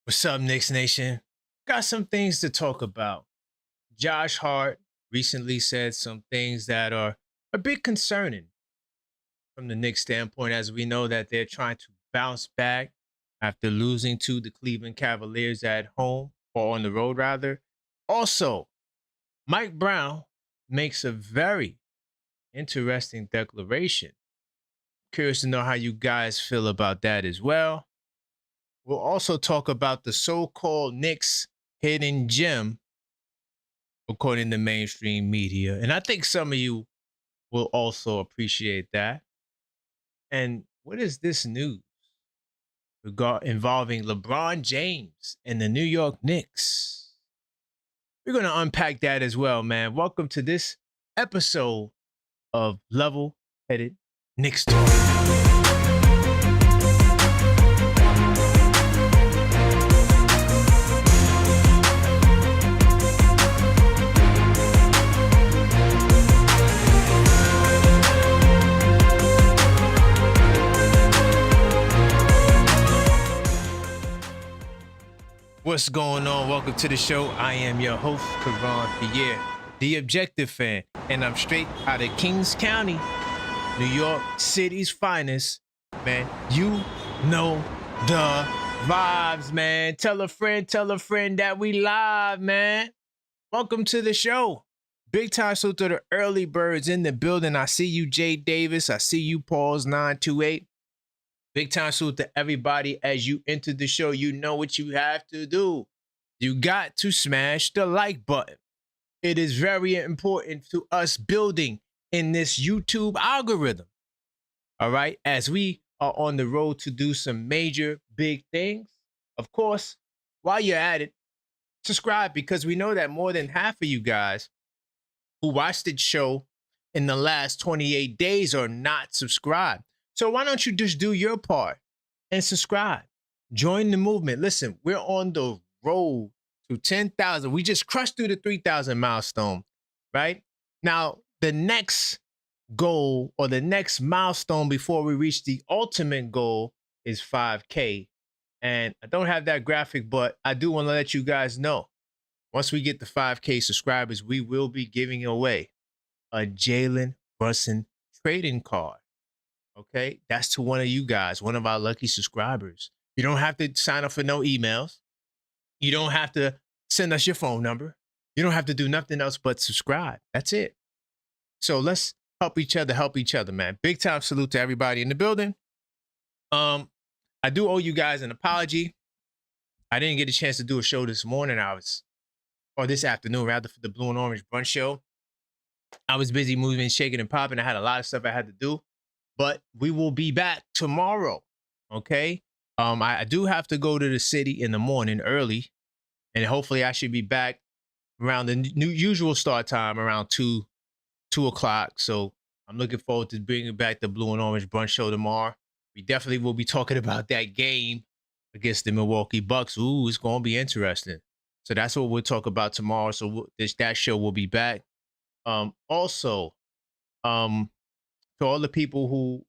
What's up, Knicks Nation? Got some things to talk about. Josh Hart recently said some things that are a bit concerning from the Knicks standpoint, as we know that they're trying to bounce back after losing to the Cleveland Cavaliers at home, or on the road rather. Also, Mike Brown makes a very interesting declaration. Curious to know how you guys feel about that as well. We'll also talk about the so-called Knicks hidden gem, according to mainstream media. And I think some of you will also appreciate that. And what is this news involving LeBron James and the New York Knicks? We're going to unpack that as well, man. Welcome to this episode of Level Headed Knicks Talk. What's going on? Welcome to the show. I am your host, Karan Pierre, the Objective Fan, and I'm straight out of Kings County, New York City's finest. Man, you know the vibes, man. Tell a friend that we live, man. Welcome to the show. Big time salute to the early birds in the building. I see you, Jay Davis. I see you, Pauls928. Big time salute to everybody as you enter the show. You know what you have to do. You got to smash the like button. It is very important to us building in this YouTube algorithm. All right. As we are on the road to do some major big things. Of course, while you're at it, subscribe, because we know that more than half of you guys who watched the show in the last 28 days are not subscribed. So why don't you just do your part and subscribe? Join the movement. Listen, we're on the road to 10,000. We just crushed through the 3,000 milestone, right? Now, the next goal, or the next milestone before we reach the ultimate goal, is 5K. And I don't have that graphic, but I do want to let you guys know, once we get the 5K subscribers, we will be giving away a Jalen Brunson trading card. Okay, that's to one of you guys, one of our lucky subscribers. You don't have to sign up for no emails. You don't have to send us your phone number. You don't have to do nothing else but subscribe. That's it. So let's help each other, man. Big time salute to everybody in the building. I do owe you guys an apology. I didn't get a chance to do a show this morning. Or this afternoon, rather, for the Blue and Orange Brunch Show. I was busy moving, shaking, and popping. I had a lot of stuff I had to do. But we will be back tomorrow, okay? I do have to go to the city in the morning early, and hopefully I should be back around the usual start time, around 2 o'clock. So I'm looking forward to bringing back the Blue and Orange Brunch Show tomorrow. We definitely will be talking about that game against the Milwaukee Bucks. Ooh, it's going to be interesting. So that's what we'll talk about tomorrow. So that show will be back. Also, to all the people who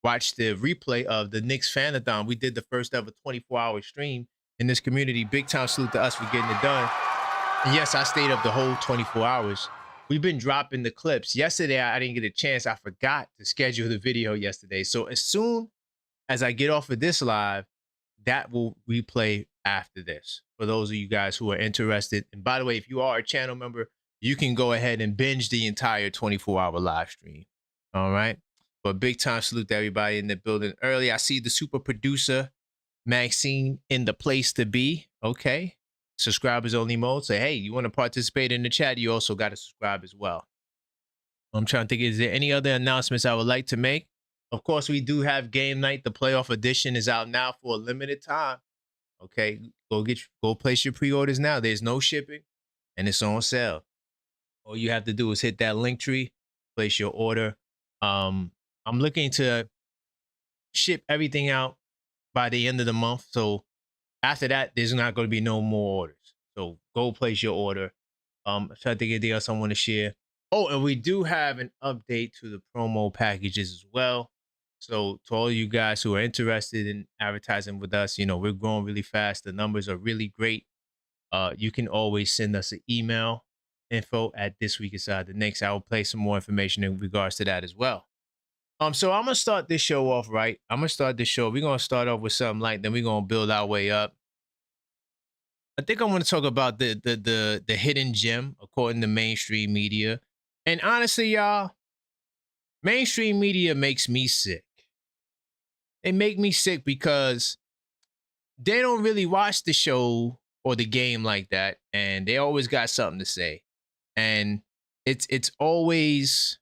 watched the replay of the Knicks Fanathon, we did the first ever 24-hour stream in this community. Big time salute to us for getting it done. And yes, I stayed up the whole 24 hours. We've been dropping the clips. Yesterday, I didn't get a chance. I forgot to schedule the video yesterday. So as soon as I get off of this live, that will replay after this, for those of you guys who are interested. And by the way, if you are a channel member, you can go ahead and binge the entire 24-hour live stream. All right. But big time salute to everybody in the building early. I see the super producer, Maxine, in the place to be. Okay. Subscribers only mode. So, hey, you want to participate in the chat, you also got to subscribe as well. I'm trying to think, is there any other announcements I would like to make? Of course, we do have game night. The playoff edition is out now for a limited time. Okay. Go place your pre-orders now. There's no shipping and it's on sale. All you have to do is hit that link tree, place your order. I'm looking to ship everything out by the end of the month. So after that, there's not going to be no more orders. So go place your order. I'm trying to think of anything else I want to share. Oh, and we do have an update to the promo packages as well. So to all you guys who are interested in advertising with us, we're growing really fast. The numbers are really great. You can always send us an email, info at This Week Inside the Knicks. I will play some more information in regards to that as well. So I'm gonna start this show off right. I'm gonna start this show. We're gonna start off with something light, then we're gonna build our way up. I think I want to talk about the hidden gem according to mainstream media. And honestly, y'all, mainstream media makes me sick. They make me sick because they don't really watch the show or the game like that, and they always got something to say. And it's always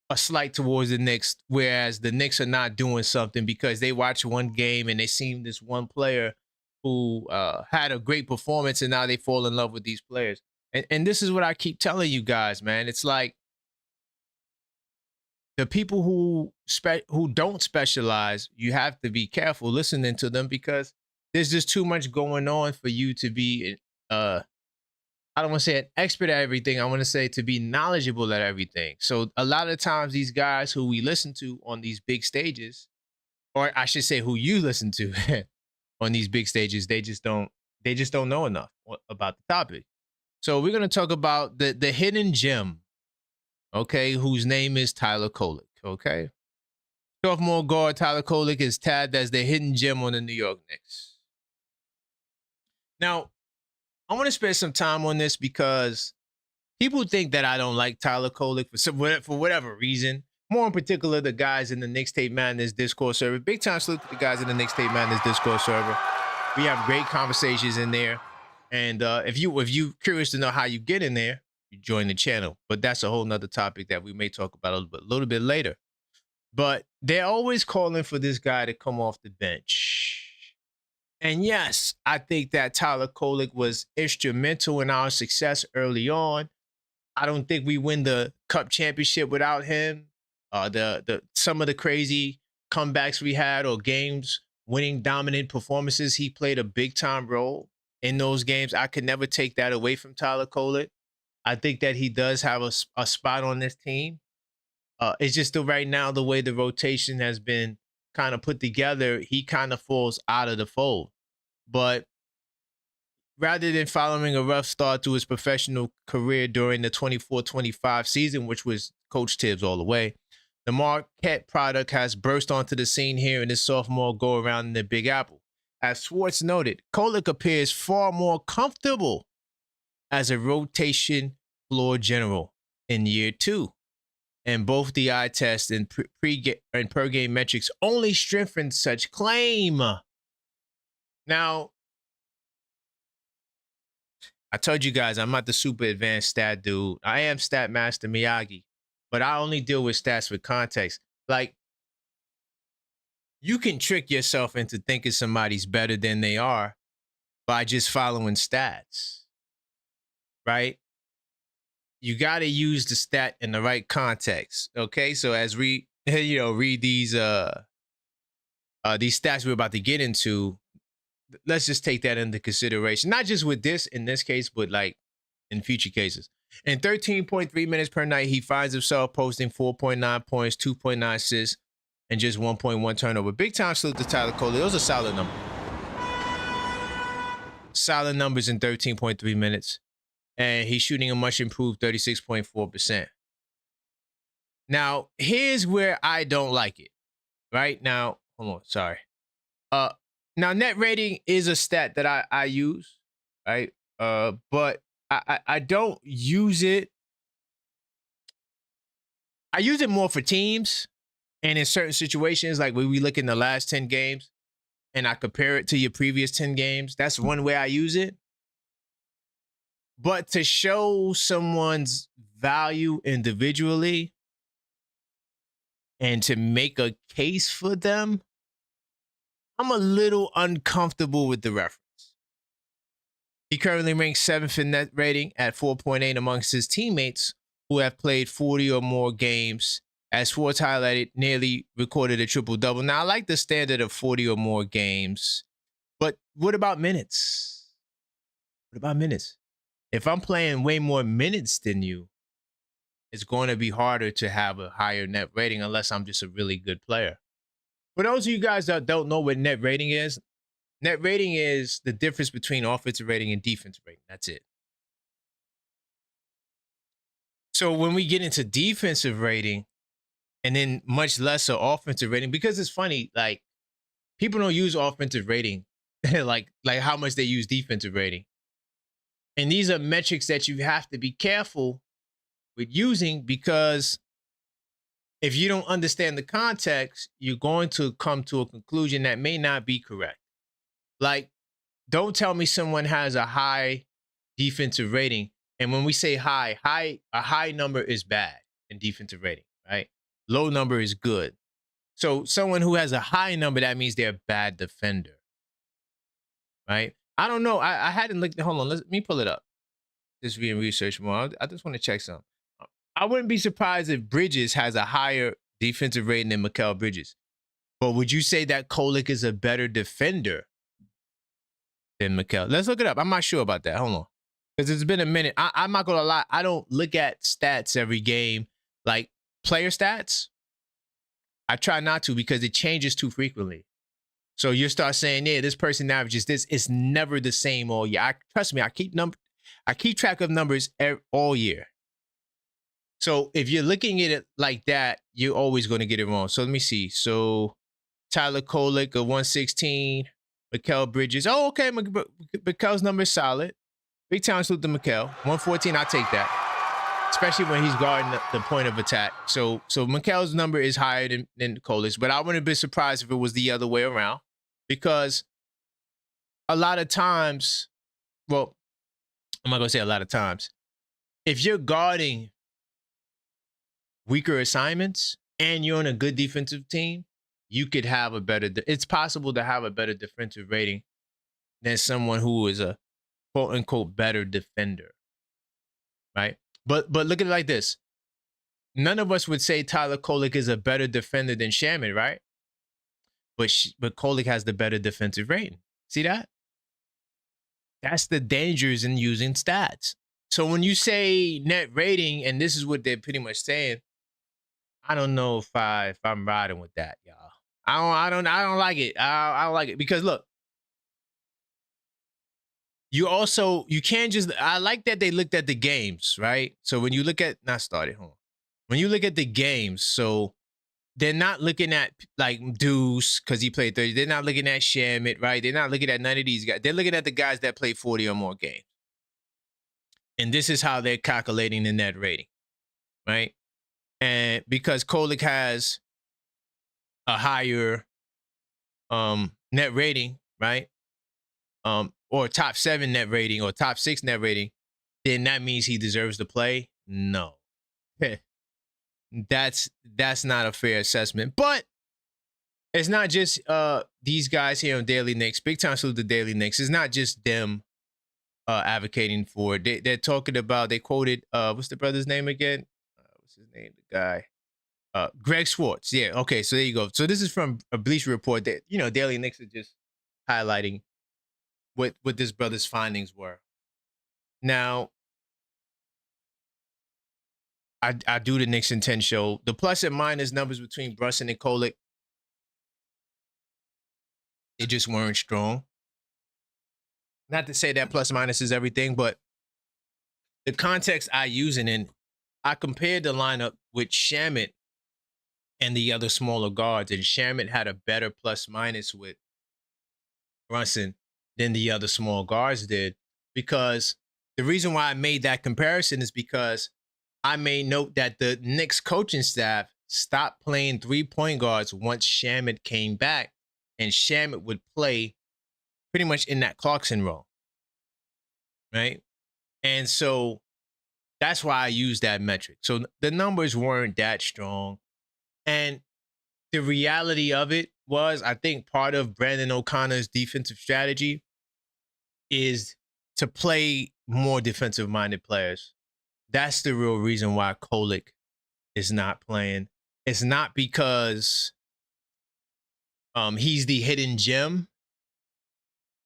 a slight towards the Knicks, whereas the Knicks are not doing something because they watch one game and they seen this one player who had a great performance, and now they fall in love with these players. And this is what I keep telling you guys, man. It's like the people who don't specialize, you have to be careful listening to them because there's just too much going on for you to be I don't want to say an expert at everything. I want to say to be knowledgeable at everything. So a lot of times these guys who we listen to on these big stages, or I should say who you listen to on these big stages, they just don't know enough about the topic. So we're going to talk about the hidden gem, okay, whose name is Tyler Kolek, okay? Sophomore guard Tyler Kolek is tagged as the hidden gem on the New York Knicks. Now, I want to spend some time on this because people think that I don't like Tyler Kolek for whatever reason. More in particular, the guys in the Knicks Tape Madness Discord server. Big time salute to the guys in the Knicks Tape Madness Discord server. We have great conversations in there. And if you curious to know how you get in there, you join the channel. But that's a whole nother topic that we may talk about a little bit later. But they're always calling for this guy to come off the bench. And yes, I think that Tyler Kolek was instrumental in our success early on. I don't think we win the Cup championship without him. Some of the crazy comebacks we had or games winning dominant performances, he played a big time role in those games. I could never take that away from Tyler Kolek. I think that he does have a spot on this team. It's just right now the way the rotation has been kind of put together, he kind of falls out of the fold. But rather than following a rough start to his professional career during the 24-25 season, which was Coach Tibbs all the way, the Marquette product has burst onto the scene here in his sophomore go-around in the Big Apple. As Schwartz noted, Kolek appears far more comfortable as a rotation floor general in year 2. And both the eye test and per game metrics only strengthen such claim. Now, I told you guys I'm not the super advanced stat dude. I am Stat Master Miyagi, but I only deal with stats with context. Like, you can trick yourself into thinking somebody's better than they are by just following stats, right? You got to use the stat in the right context, okay? So as we, read these stats we're about to get into, let's just take that into consideration. Not just with this in this case, but like in future cases. In 13.3 minutes per night, he finds himself posting 4.9 points, 2.9 assists, and just 1.1 turnover. Big time salute to Tyler Kolek. Those are solid numbers. Solid numbers in 13.3 minutes. And he's shooting a much improved 36.4%. Now, here's where I don't like it. Right now, hold on, sorry. Now, net rating is a stat that I use, right? But I don't use it. I use it more for teams and in certain situations, like when we look in the last 10 games and I compare it to your previous 10 games. That's one way I use it. But to show someone's value individually and to make a case for them, I'm a little uncomfortable with the reference. He currently ranks 7th in net rating at 4.8 amongst his teammates who have played 40 or more games. As Schwartz highlighted, nearly recorded a triple-double. Now, I like the standard of 40 or more games, but what about minutes? What about minutes? If I'm playing way more minutes than you, it's going to be harder to have a higher net rating unless I'm just a really good player. For those of you guys that don't know what net rating is the difference between offensive rating and defensive rating. That's it. So when we get into defensive rating and then much lesser offensive rating, because it's funny, like people don't use offensive rating like how much they use defensive rating. And these are metrics that you have to be careful with using, because if you don't understand the context, you're going to come to a conclusion that may not be correct. Like, don't tell me someone has a high defensive rating. And when we say high, a high number is bad in defensive rating, right? Low number is good. So someone who has a high number, that means they're a bad defender, right? I don't know. I hadn't looked. Hold on. Let me pull it up. Just being research more. I just want to check something. I wouldn't be surprised if Bridges has a higher defensive rating than Mikal Bridges. But would you say that Kolek is a better defender than Mikal? Let's look it up. I'm not sure about that. Hold on. Because it's been a minute. I'm not going to lie. I don't look at stats every game, like player stats. I try not to because it changes too frequently. So you start saying, yeah, this person averages this. It's never the same all year. Trust me, I keep track of numbers all year. So if you're looking at it like that, you're always going to get it wrong. So let me see. So Tyler Kolek, a 116. Mikal Bridges. Oh, okay. Mikal's number is solid. Big time salute to Mikal. 114, I'll take that. Especially when he's guarding the point of attack. So Mikal's number is higher than Kolek's, but I wouldn't be surprised if it was the other way around, because a lot of times, well, I'm not going to say a lot of times, if you're guarding weaker assignments and you're on a good defensive team, you could have it's possible to have a better defensive rating than someone who is a quote unquote better defender, right? But look at it like this. None of us would say Tyler Kolek is a better defender than Shaman, right? But Kolek has the better defensive rating. See that? That's the dangers in using stats. So when you say net rating, and this is what they're pretty much saying, I don't know if I'm riding with that, y'all. I don't like it. I don't like it because look, you can't just. I like that they looked at the games, right? So when you look at when you look at the games, so they're not looking at like Deuce because he played 30. They're not looking at Shamit, right? They're not looking at none of these guys. They're looking at the guys that play 40 or more games, and this is how they're calculating the net rating, right? And because Kolek has a higher net rating, right? Or top 7 net rating or top 6 net rating, then that means he deserves to play? No. That's not a fair assessment. But it's not just these guys here on Daily Knicks. Big time salute to Daily Knicks. It's not just them advocating for it. They're talking about, they quoted, what's the brother's name again? What's his name? The guy. Greg Schwartz. Yeah, okay, so there you go. So this is from a Bleacher Report that, Daily Knicks are just highlighting what this brother's findings were. Now, I do the Knicks in 10 show. The plus and minus numbers between Brunson and Kolek, they just weren't strong. Not to say that plus minus is everything, but the context I use it in, I compared the lineup with Shamit and the other smaller guards, and Shamit had a better plus minus with Brunson than the other small guards did. Because the reason why I made that comparison is because I made note that the Knicks coaching staff stopped playing 3-point guards once Shamit came back, and Shamit would play pretty much in that Clarkson role, right? And so that's why I used that metric. So the numbers weren't that strong. And the reality of it was, I think part of Brandon O'Connor's defensive strategy is to play more defensive-minded players. That's the real reason why Kolek is not playing. It's not because he's the hidden gem.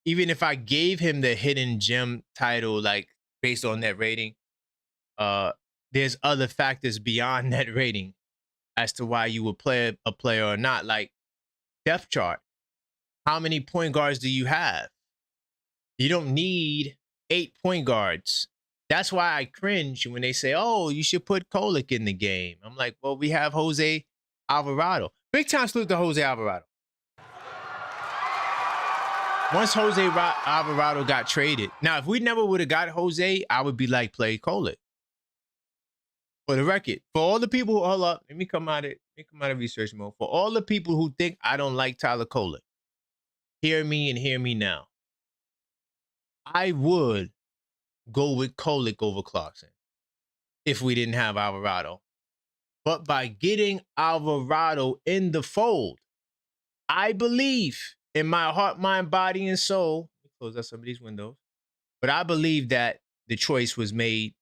Even if I gave him the hidden gem title, like based on that rating, there's other factors beyond that rating as to why you would play a player or not, like depth chart. How many point guards do you have? You don't need 8 point guards. That's why I cringe when they say, oh, you should put Kolek in the game. I'm like, well, we have Jose Alvarado. Big time salute to Jose Alvarado. Once Jose Alvarado got traded. Now, if we never would have got Jose, I would be like, play Kolek. For the record, for all the people who, hold up, let me come out of research mode. For all the people who think I don't like Tyler Kolek, hear me and hear me now. I would go with Kolek over Clarkson if we didn't have Alvarado. But by getting Alvarado in the fold, I believe in my heart, mind, body, and soul. Let me close out some of these windows. But I believe that the choice was made,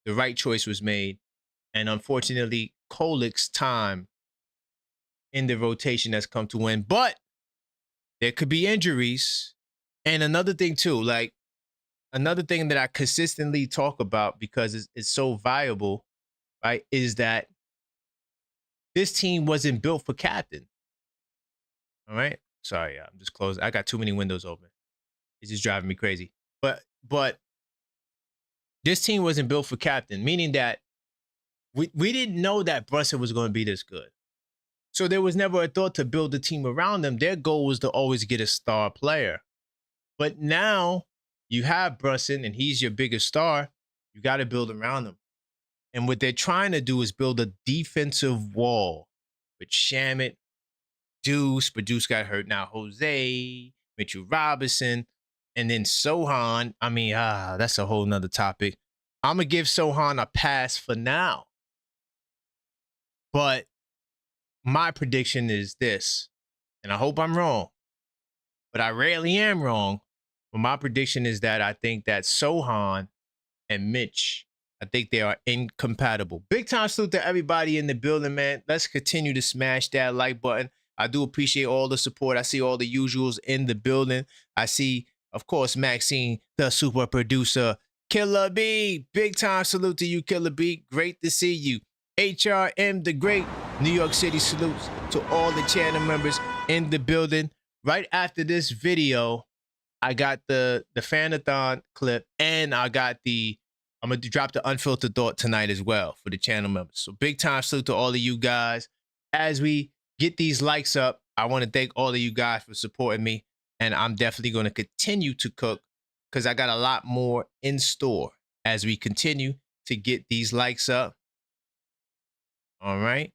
the right choice was made. And unfortunately, Kolek's time in the rotation has come to an end. But there could be injuries. And another thing too, like another thing that I consistently talk about because it's so viable, right, is that this team wasn't built for captain. All right. Sorry, I'm just closing. I got too many windows open. It's just driving me crazy. But this team wasn't built for captain, meaning that we didn't know that Brunson was going to be this good. So there was never a thought to build a team around them. Their goal was to always get a star player. But now you have Brunson and he's your biggest star. You got to build around him. And what they're trying to do is build a defensive wall with Shamet, Deuce, but Deuce got hurt now. Jose, Mitchell Robinson, and then Sohan. I mean, that's a whole nother topic. I'm going to give Sohan a pass for now. But my prediction is this, and I hope I'm wrong, but I rarely am wrong. But my prediction is that I think that Sohan and Mitch, I think they are incompatible. Big time salute to everybody in the building, man. Let's continue to smash that like button. I do appreciate all the support. I see all the usuals in the building. I see, of course, Maxine, the super producer. Killer B, big time salute to you, Killer B. Great to see you. HRM, the great. New York City salutes to all the channel members in the building. Right after this video, I got the Fanathon clip, and I'm going to drop the unfiltered thought tonight as well for the channel members. So big time salute to all of you guys. As we get these likes up, I want to thank all of you guys for supporting me, and I'm definitely going to continue to cook because I got a lot more in store as we continue to get these likes up. All right.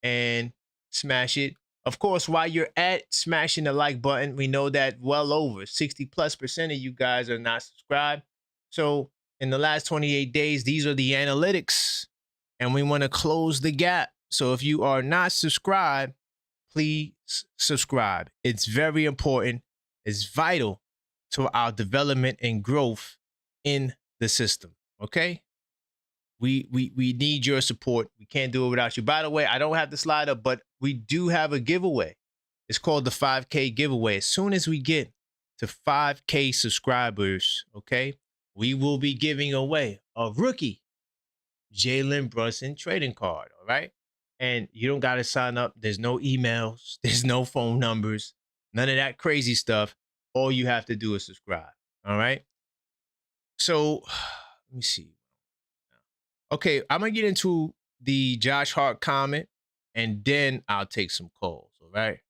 And smash it. Of course, while you're at smashing the like button, we know that well over 60+% of you guys are not subscribed. So in the last 28 days, these are the analytics, and we want to close the gap. So if you are not subscribed, please subscribe. It's very important. It's vital to our development and growth in the system. Okay? We need your support. We can't do it without you. By the way, I don't have the slide up, but we do have a giveaway. It's called the 5K giveaway. As soon as we get to 5K subscribers, okay, we will be giving away a rookie Jalen Brunson trading card, all right? And you don't got to sign up. There's no emails. There's no phone numbers. None of that crazy stuff. All you have to do is subscribe, all right? So let me see. Okay, I'm going to get into the Josh Hart comment, and then I'll take some calls, all right?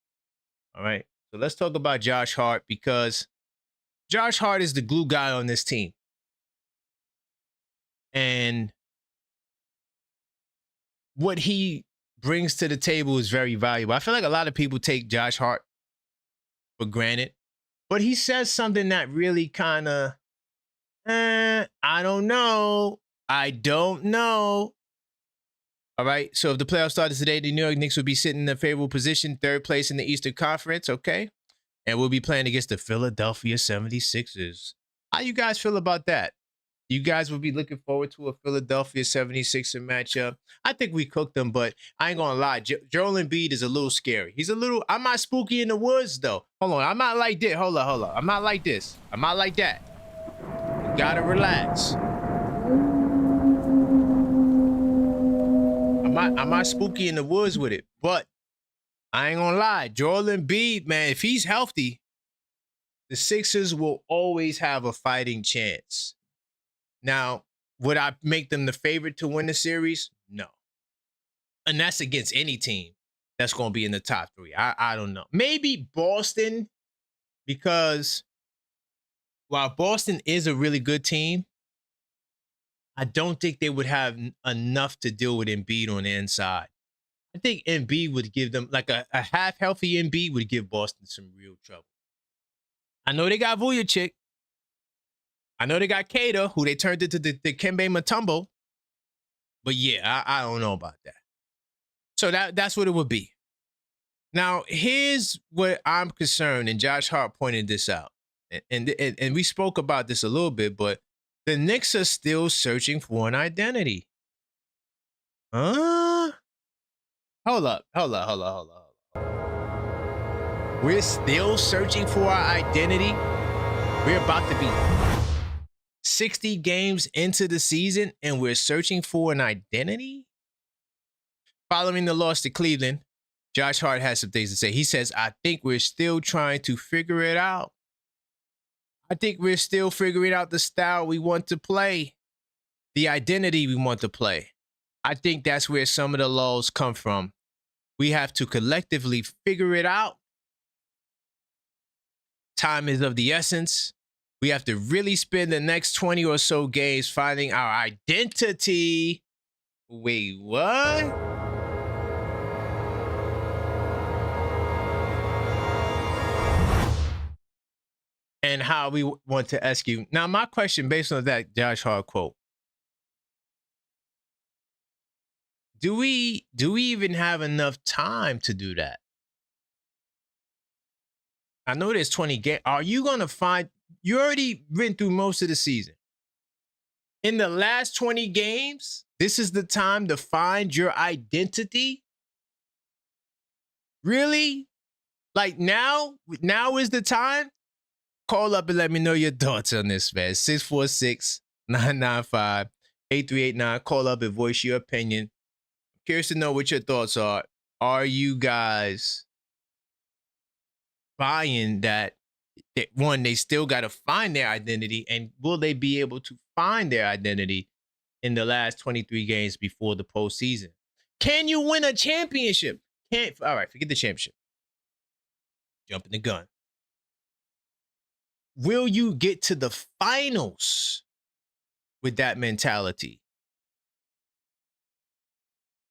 All right, so let's talk about Josh Hart because Josh Hart is the glue guy on this team. And what he brings to the table is very valuable. I feel like a lot of people take Josh Hart for granted, but he says something that really kind of, I don't know. I don't know. All right. So if the playoffs started today, the New York Knicks would be sitting in a favorable position, third place in the Eastern Conference. Okay. And we'll be playing against the Philadelphia 76ers. How you guys feel about that? You guys will be looking forward to a Philadelphia 76er matchup. I think we cooked them, but I ain't going to lie. Joel Embiid is a little scary. He's a little, I'm not spooky in the woods, though. Hold on. I'm not like this. Hold on. I'm not like this. I'm not like that. You got to relax. might spooky in the woods with it, but I ain't gonna lie. Joel Embiid, man, if he's healthy, the Sixers will always have a fighting chance. Now, would I make them the favorite to win the series? No. And that's against any team that's going to be in the top 3. I don't know. Maybe Boston, because while Boston is a really good team, I don't think they would have enough to deal with Embiid on the inside. I think Embiid would give them, like a half-healthy Embiid would give Boston some real trouble. I know they got Vujacic. I know they got Cater, who they turned into the Kembe Mutombo. But yeah, I don't know about that. So that's what it would be. Now, here's what I'm concerned, and Josh Hart pointed this out. And we spoke about this a little bit, but the Knicks are still searching for an identity. Huh? Hold up. We're still searching for our identity. We're about to be 60 games into the season, and we're searching for an identity? Following the loss to Cleveland, Josh Hart has some things to say. He says, I think we're still trying to figure it out. I think we're still figuring out the style we want to play, the identity we want to play. I think that's where some of the lulls come from. We have to collectively figure it out. Time is of the essence. We have to really spend the next 20 or so games finding our identity. Wait, what? And how we want to execute. Now, my question based on that Josh Hart quote. Do we even have enough time to do that? I know there's 20 games. Are you going to find... You already went through most of the season. In the last 20 games, this is the time to find your identity? Really? Like now is the time? Call up and let me know your thoughts on this, man. 646-995-8389. Call up and voice your opinion. Curious to know what your thoughts are. Are you guys buying that? One, they still got to find their identity, and will they be able to find their identity in the last 23 games before the postseason? Can you win a championship? All right, forget the championship. Jumping the gun. Will you get to the finals with that mentality?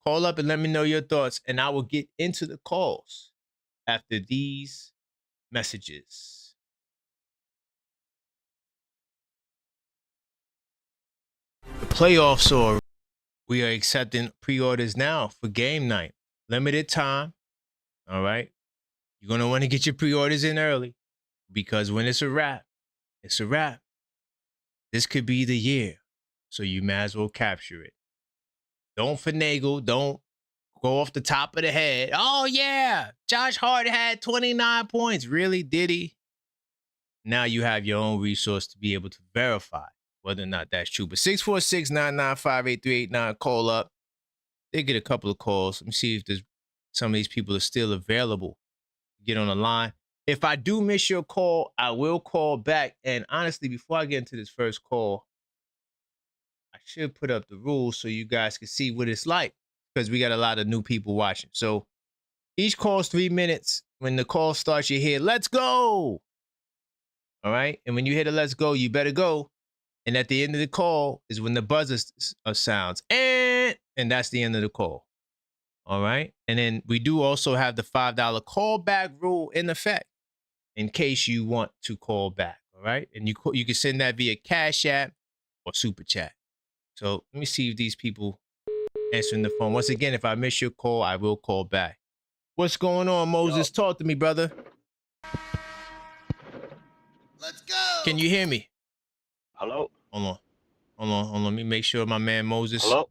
Call up and let me know your thoughts, and I will get into the calls after these messages. The playoffs are. We are accepting pre-orders now for game night. Limited time. All right. You're going to want to get your pre-orders in early, because when it's a wrap, it's a wrap. This could be the year, so you might as well capture it. Don't finagle. Don't go off the top of the head. Oh, yeah, Josh Hart had 29 points. Really? Did he? Now you have your own resource to be able to verify whether or not that's true. But 646-995-8389, call up. They get a couple of calls. Let me see if there's some of these people are still available. Get on the line. If I do miss your call, I will call back. And honestly, before I get into this first call, I should put up the rules so you guys can see what it's like, because we got a lot of new people watching. So each call is 3 minutes. When the call starts, you hear, let's go. All right. And when you hear the let's go, you better go. And at the end of the call is when the buzzer sounds. And that's the end of the call. All right. And then we do also have the $5 callback rule in effect in case you want to call back. All right. And you can send that via Cash App or Super Chat. So let me see if these people answering the phone. Once again, if I miss your call, I will call back. What's going on, Moses? Yo. Talk to me, brother. Let's go. Can you hear me? Hello? Hold on. Let me make sure my man Moses. Hello?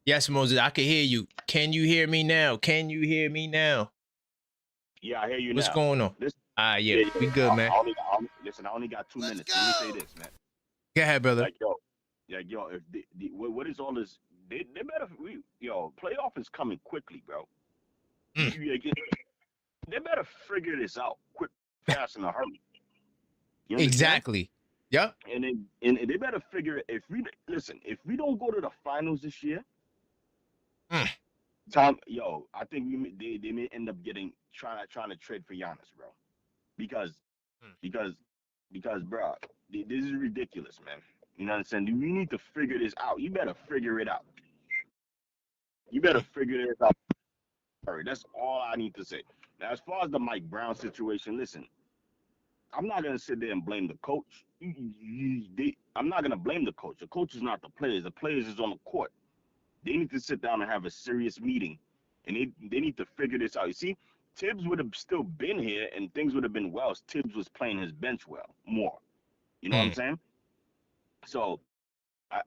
Yes, Moses, I can hear you. Can you hear me now? Yeah, I hear you now. What's going on? Yeah, we good, man. Listen, I only got 2 minutes. Let me say this, man. Go ahead, brother. Like, yo, if what is all this they better playoff is coming quickly, bro. Mm. They better figure this out quick, fast, in a hurry. You understand? Exactly. Yep. And they better figure if we don't go to the finals this year, Mm. I think they may end up trying to trade for Giannis, bro, because Mm. because bro, this is ridiculous, man. You know what I'm saying? We need to figure this out. You better figure it out. You better figure this out. That's all I need to say. Now, as far as the Mike Brown situation, listen, I'm not gonna sit there and blame the coach. I'm not gonna blame the coach. The coach is not the players. The players is on the court. They need to sit down and have a serious meeting, and they need to figure this out. You see, Tibbs would have still been here, and things would have been well. Tibbs was playing his bench well more. You know what I'm saying? So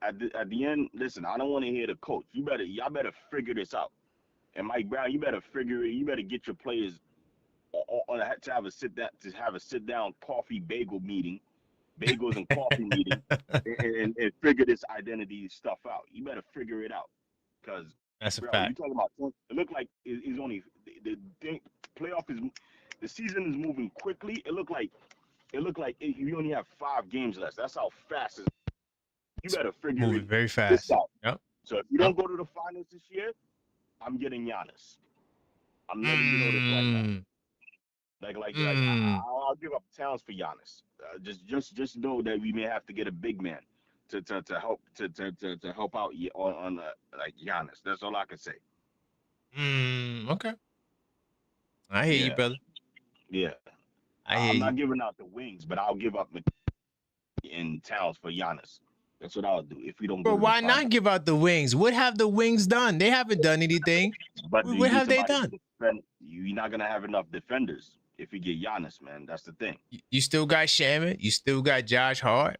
at the end, listen, I don't want to hear the coach. Y'all better figure this out. And Mike Brown, you better figure it. You better get your players to have a sit down coffee bagel meeting, bagels and coffee meeting, and figure this identity stuff out. You better figure it out, because That's a bro, you fact. talking about it looked like it's only the playoff is the season is moving quickly. It looked like you only have 5 games left. That's how fast it's. You better figure Moving very this fast. out. Yep. So if you don't go to the finals this year, I'm getting Giannis. I'm letting you know this right now. I'll give up Towns for Giannis. Just know that we may have to get a big man to help out on like Giannis. That's all I can say. Okay. I hear you, brother. Yeah. I'm not giving out the wings, but I'll give up in Towns for Giannis. That's what I'll do if we don't go. But why not give out the wings? What have the wings done? They haven't done anything. But what have they done? You're not gonna have enough defenders if you get Giannis, man. That's the thing. You still got Shaman. You still got Josh Hart.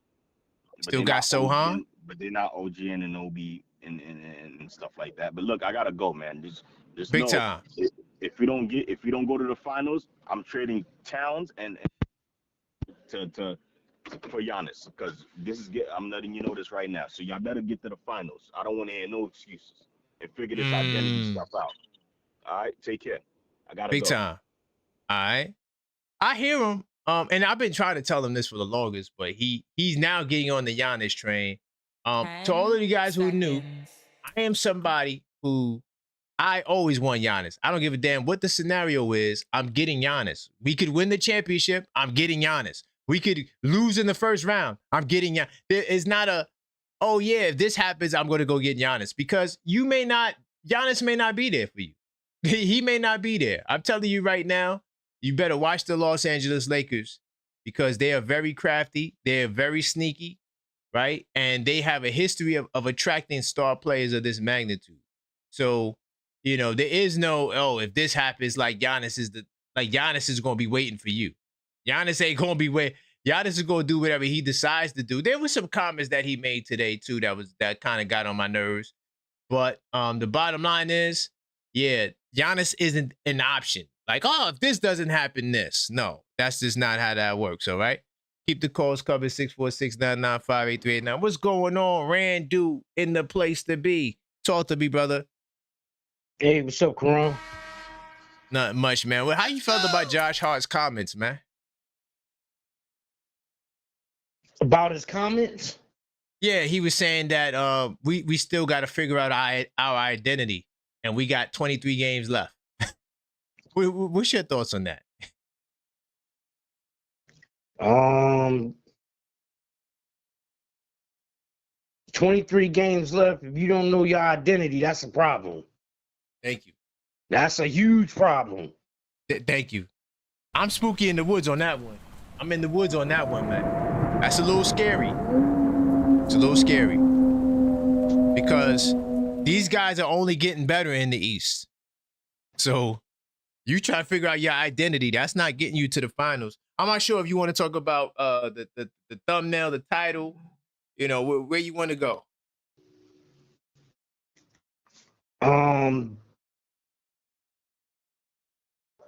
Still got Sohan. But they're not OG and OB and stuff like that. But look, I gotta go, man. Just Big know, time. If we don't go to the finals, I'm trading Towns and for Giannis, because I'm letting you know this right now. So y'all better get to the finals. I don't want to hear no excuses, and figure this identity stuff out. All right, take care. I gotta Big go. time. All right, I hear him. And I've been trying to tell him this for the longest, but he's now getting on the Giannis train. To all of you guys who knew, I am somebody who I always want Giannis. I don't give a damn what the scenario is. I'm getting Giannis. We could win the championship. I'm getting Giannis. We could lose in the first round. I'm getting Giannis. There is not oh yeah, if this happens, I'm going to go get Giannis, because Giannis may not be there for you. He may not be there. I'm telling you right now, you better watch the Los Angeles Lakers, because they are very crafty. They are very sneaky, right? And they have a history of attracting star players of this magnitude. So, there is no, if this happens, Giannis is going to be waiting for you. Giannis ain't going to be waiting. Giannis is going to do whatever he decides to do. There were some comments that he made today too that kind of got on my nerves. But the bottom line is, yeah, Giannis isn't an option. If this doesn't happen, no, that's just not how that works. All right. Keep the calls covered, 646-995-8389. What's going on? Randu in the place to be. Talk to me, brother. Hey, what's up, Karan? Not much, man. How you felt about Josh Hart's comments, man? About his comments? Yeah, he was saying that we still got to figure out our identity, and we got 23 games left. What's your thoughts on that? 23 games left. If you don't know your identity, that's a problem. Thank you. That's a huge problem. Thank you. I'm spooky in the woods on that one. I'm in the woods on that one, man. That's a little scary. It's a little scary, because these guys are only getting better in the East. So you try to figure out your identity. That's not getting you to the finals. I'm not sure if you want to talk about the thumbnail, the title, where you want to go.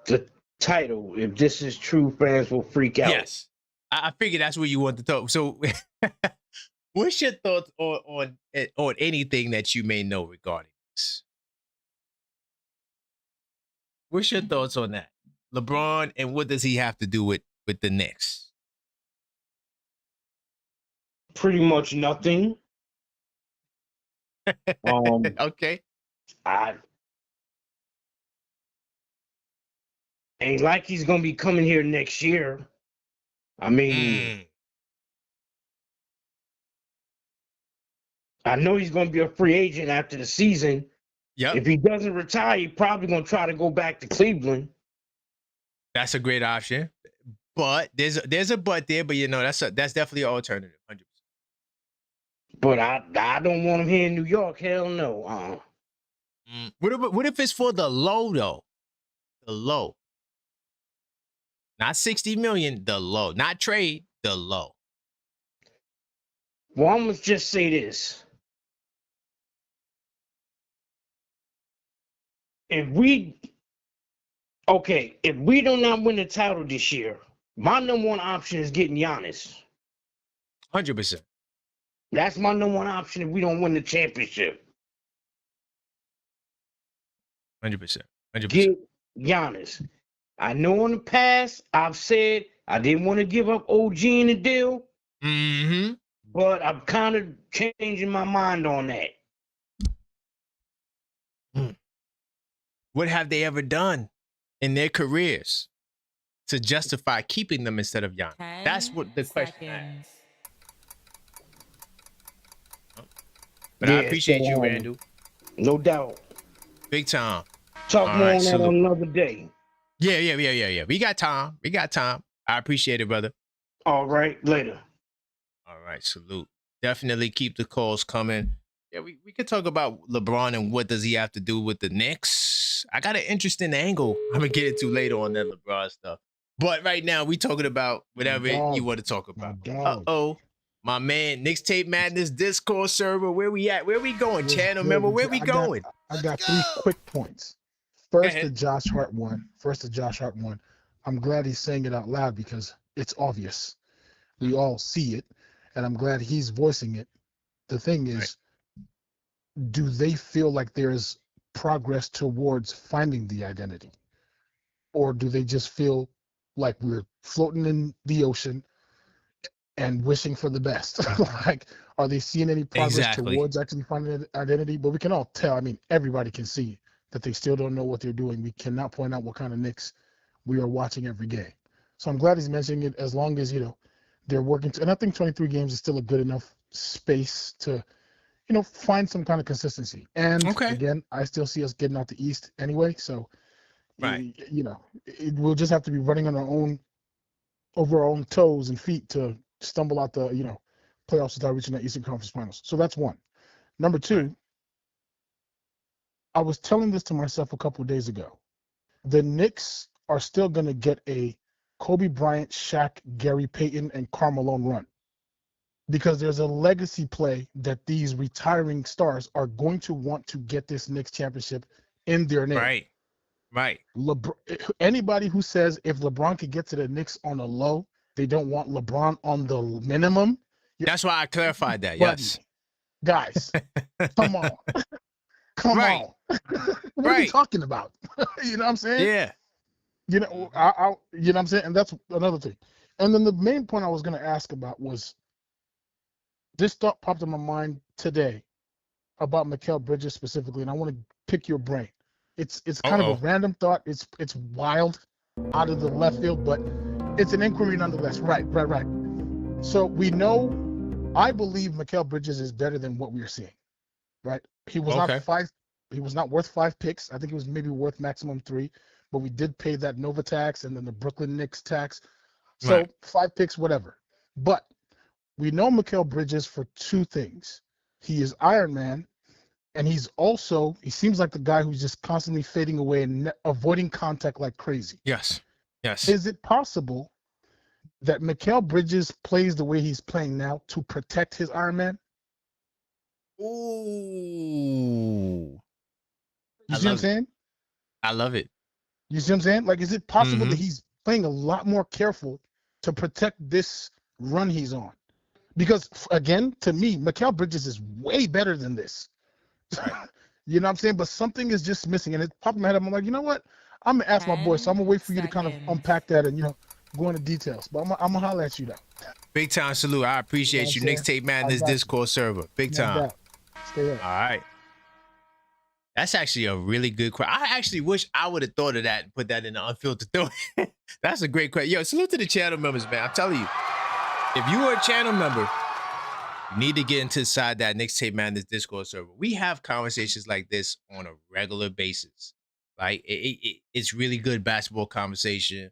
The title, if this is true, fans will freak out. Yes. I figured that's where you want to talk. So What's your thoughts on anything that you may know regarding this? What's your thoughts on that? LeBron, and what does he have to do with the Knicks? Pretty much nothing. Okay. I ain't like he's gonna be coming here next year. I mean, I know he's gonna be a free agent after the season. Yep. If he doesn't retire, he's probably gonna try to go back to Cleveland. That's a great option. But there's a but there, but that's definitely an alternative, 100%. But I don't want him here in New York. Hell no. What if it's for the low though? The low. Not 60 million, the low. Not trade, the low. Well, I'm gonna just say this. If we do not win the title this year, my number one option is getting Giannis. 100%. That's my number one option if we don't win the championship. 100%. 100%. Get Giannis. I know in the past I've said I didn't want to give up OG in the deal. Mm-hmm. But I'm kind of changing my mind on that. What have they ever done in their careers to justify keeping them instead of Giannis? That's what the question is. But yeah, I appreciate you, Randall. No doubt. Big time. Talk more on that on another day. Yeah. We got time. I appreciate it, brother. All right, later. All right, salute. Definitely keep the calls coming. Yeah, we could talk about LeBron and what does he have to do with the Knicks. I got an interesting angle I'm going to get into later on that LeBron stuff. But right now, we talking about whatever you want to talk about. Uh-oh. My man, Knicks Tape Madness Discord server. Where we at? Where we going? Channel member, where we going? I got 3 quick points. First, the Josh Hart one. I'm glad he's saying it out loud because it's obvious. We all see it, and I'm glad he's voicing it. The thing is, do they feel like there's progress towards finding the identity? Or do they just feel like we're floating in the ocean and wishing for the best? Like, are they seeing any progress towards actually finding an identity? But we can all tell, I mean, everybody can see that they still don't know what they're doing. We cannot point out what kind of Knicks we are watching every game. So I'm glad he's mentioning it, as long as, they're working and I think 23 games is still a good enough space to, find some kind of consistency. And again, I still see us getting out the East anyway. So, we'll just have to be running on over our own toes and feet to stumble out the, playoffs without reaching the Eastern Conference Finals. So that's one. Number 2, I was telling this to myself a couple of days ago. The Knicks are still going to get a Kobe Bryant, Shaq, Gary Payton, and Karl Malone run, because there's a legacy play that these retiring stars are going to want to get this Knicks championship in their name. Right. Anybody who says if LeBron could get to the Knicks on a low, they don't want LeBron on the minimum. That's why I clarified that. Yes. Guys, come on. Come on. What are you talking about? You know what I'm saying? Yeah. You know what I'm saying? And that's another thing. And then the main point I was going to ask about was, this thought popped in my mind today about Mikal Bridges specifically, and I want to pick your brain. It's kind of a random thought. It's wild, out of the left field, but it's an inquiry nonetheless. Right. So we know, I believe Mikal Bridges is better than what we are seeing. Right? He was not worth 5 picks. I think he was maybe worth maximum 3, but we did pay that Nova tax and then the Brooklyn Knicks tax. So 5 picks, whatever. But we know Mikal Bridges for 2 things. He is Iron Man, and he seems like the guy who's just constantly fading away and avoiding contact like crazy. Yes. Is it possible that Mikal Bridges plays the way he's playing now to protect his Iron Man? Ooh. You see what I'm saying? I love it. You see what I'm saying? Like, is it possible that he's playing a lot more careful to protect this run he's on? Because again, to me, Mikal Bridges is way better than this. Right. You know what I'm saying? But something is just missing, and it popped in my head. I'm like, you know what? I'm gonna ask my boy, so I'm gonna wait for you to kind of unpack that and go into details. But I'm gonna holler at you though. Big time salute. I appreciate you. Mixtape Madness Discord server. Big time. No doubt. Stay up. All right. That's actually a really good question. I actually wish I would have thought of that and put that in the unfiltered throw. That's a great question. Yo, salute to the channel members, man. I'm telling you, if you are a channel member, you need to get inside that Mixtape Madness Discord server. We have conversations like this on a regular basis. Like it's really good basketball conversation.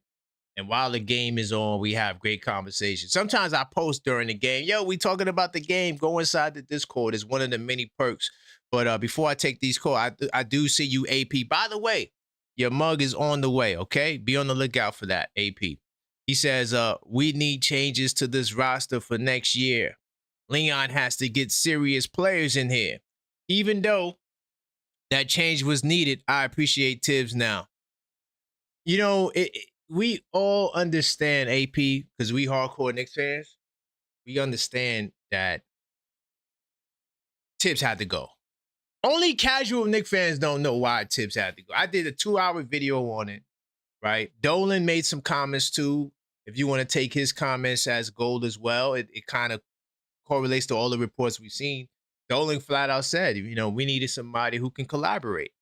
And while the game is on, we have great conversations. Sometimes I post during the game. Yo, we talking about the game. Go inside the Discord is one of the many perks. But before I take these calls, I do see you, AP. By the way, your mug is on the way, okay? Be on the lookout for that, AP. He says, we need changes to this roster for next year. Leon has to get serious players in here. Even though that change was needed, I appreciate Tibbs now. You know, we all understand, AP, because we hardcore Knicks fans. We understand that Tibbs had to go. Only casual Knicks fans don't know why Tibbs had to go. I did a 2-hour video on it, right? Dolan made some comments too. If you want to take his comments as gold as well, it kind of correlates to all the reports we've seen. Dolan flat out said, we needed somebody who can collaborate.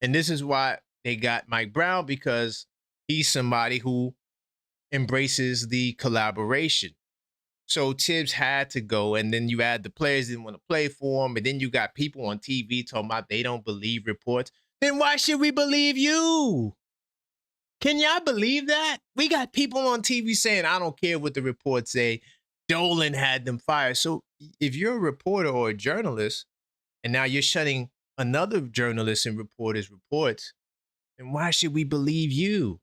And this is why they got Mike Brown, because he's somebody who embraces the collaboration. So Tibbs had to go, and then you add the players didn't want to play for him, and then you got people on TV talking about they don't believe reports. Then why should we believe you? Can y'all believe that? We got people on TV saying, I don't care what the reports say. Dolan had them fired. So if you're a reporter or a journalist, and now you're shutting another journalist and reporter's reports, then why should we believe you?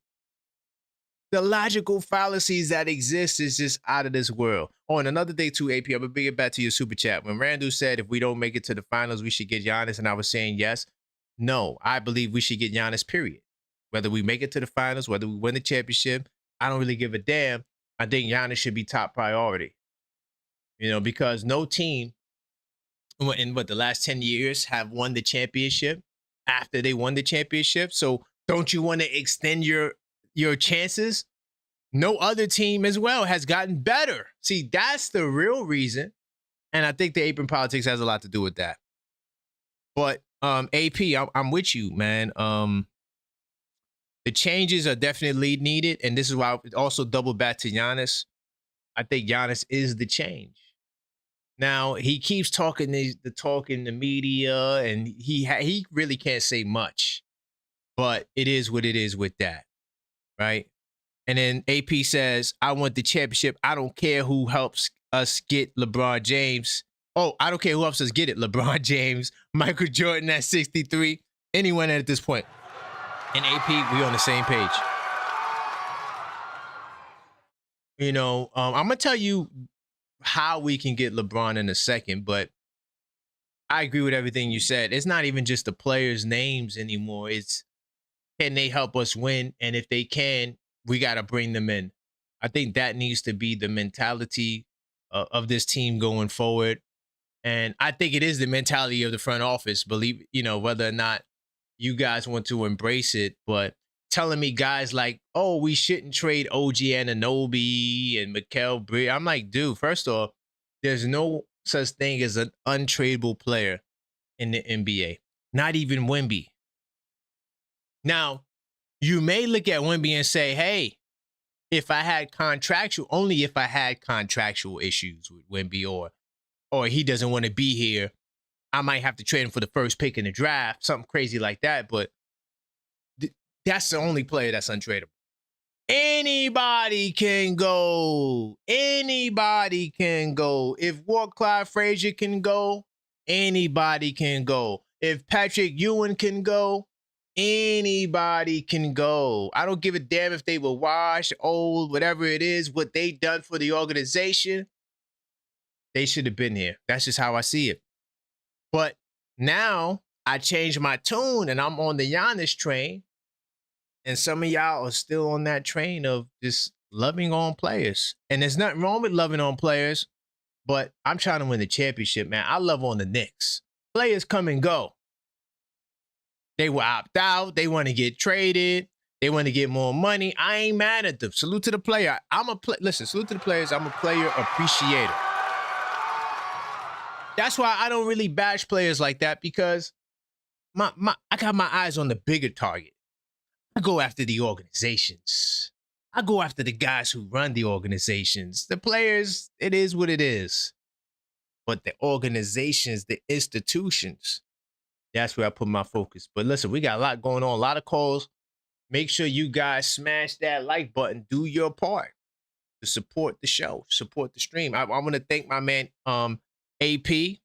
The logical fallacies that exist is just out of this world. Oh, and another day too, AP, I'm going to bring it back to your super chat. When Randall said if we don't make it to the finals, we should get Giannis, and I was saying yes. No, I believe we should get Giannis, period. Whether we make it to the finals, whether we win the championship, I don't really give a damn. I think Giannis should be top priority. Because no team in the last 10 years have won the championship after they won the championship. So don't you want to extend your chances? No other team as well has gotten better. See, that's the real reason. And I think the apron politics has a lot to do with that. But AP, I'm with you, man. The changes are definitely needed. And this is why I also double back to Giannis. I think Giannis is the change. Now, he keeps talking the talk in the media, and he really can't say much. But it is what it is with that. Right? And then AP says, I want the championship. I don't care who helps us get LeBron James. Oh, I don't care who helps us get it. LeBron James, Michael Jordan at 63, anyone at this point. And AP, we on the same page. I'm going to tell you how we can get LeBron in a second, but I agree with everything you said. It's not even just the players' names anymore. It's, can they help us win? And if they can, we got to bring them in. I think that needs to be the mentality of this team going forward. And I think it is the mentality of the front office, believe, whether or not you guys want to embrace it. But telling me guys like, oh, we shouldn't trade OG Anunoby and Mikal Bridges. I'm like, dude, first off, there's no such thing as an untradeable player in the NBA. Not even Wemby. Now, you may look at Wemby and say, hey, if I had contractual issues with Wemby or he doesn't want to be here, I might have to trade him for the first pick in the draft, something crazy like that. But that's the only player that's untradeable. Anybody can go. Anybody can go. If Walt Clyde Frazier can go, anybody can go. If Patrick Ewing can go, anybody can go. I don't give a damn if they were washed, old, whatever it is, what they done for the organization. They should have been here. That's just how I see it. But now I changed my tune and I'm on the Giannis train. And some of y'all are still on that train of just loving on players. And there's nothing wrong with loving on players, but I'm trying to win the championship, man. I love on the Knicks. Players come and go. They will opt out. They want to get traded. They want to get more money. I ain't mad at them. Salute to the player. Listen, salute to the players. I'm a player appreciator. That's why I don't really bash players like that, because I got my eyes on the bigger target. I go after the organizations. I go after the guys who run the organizations. The players, it is what it is. But the organizations, the institutions, that's where I put my focus. But listen, we got a lot going on, a lot of calls. Make sure you guys smash that like button. Do your part to support the show, support the stream. I want to thank my man AP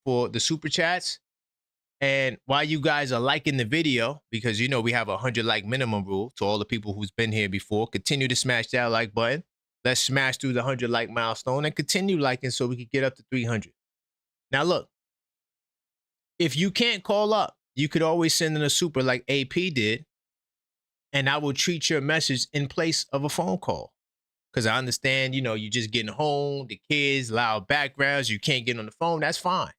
for the super chats. And while you guys are liking the video, because you know we have a 100 like minimum rule to all the people who's been here before, continue to smash that like button. Let's smash through the 100 like milestone and continue liking so we can get up to 300. Now look, if you can't call up, you could always send in a super like AP did, and I will treat your message in place of a phone call. Because I understand, you know, you're just getting home, the kids, loud backgrounds, you can't get on the phone. That's fine.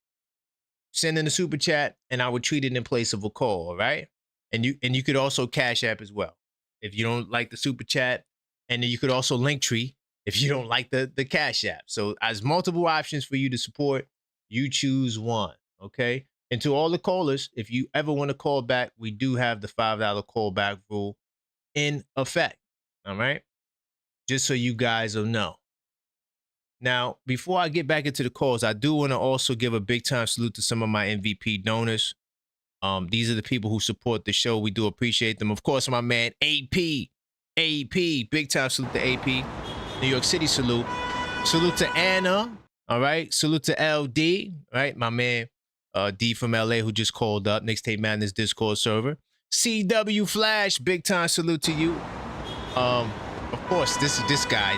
Send in a super chat, and I would treat it in place of a call, all right? And you could also Cash App as well. If you don't like the super chat, and then you could also Linktree if you don't like the Cash App. So as multiple options for you to support, you choose one, okay? And to all the callers, if you ever want to call back, we do have the $5 callback rule in effect, all right? Just so you guys will know. Now, before I get back into the calls, I do want to also give a big time salute to some of my MVP donors. These are the people who support the show. We do appreciate them. Of course, my man, AP, big time salute to AP. New York City salute. Salute to Anna, all right? Salute to LD, right? My man, D from LA, who just called up. Mixtape Madness Discord server. CW Flash, big time salute to you. Of course, this guy,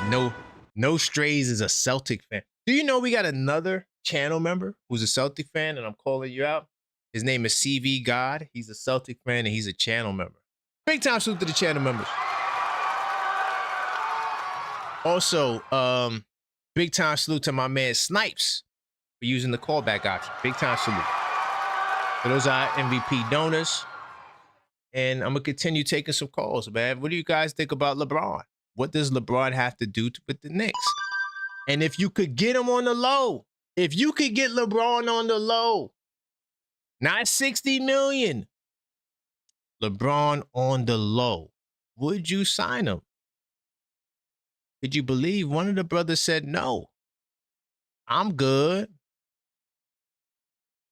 no strays, is a Celtic fan. Do you know we got another channel member who's a Celtic fan, and I'm calling you out? His name is CV God. He's a Celtic fan, and he's a channel member. Big time salute to the channel members. Also, big time salute to my man Snipes for using the callback option. Big time salute. So those are MVP donors. And I'm going to continue taking some calls, man. What do you guys think about LeBron? What does LeBron have to do with the Knicks? And if you could get him on the low, if you could get LeBron on the low, not 60 million, LeBron on the low, would you sign him? Could you believe one of the brothers said no? I'm good.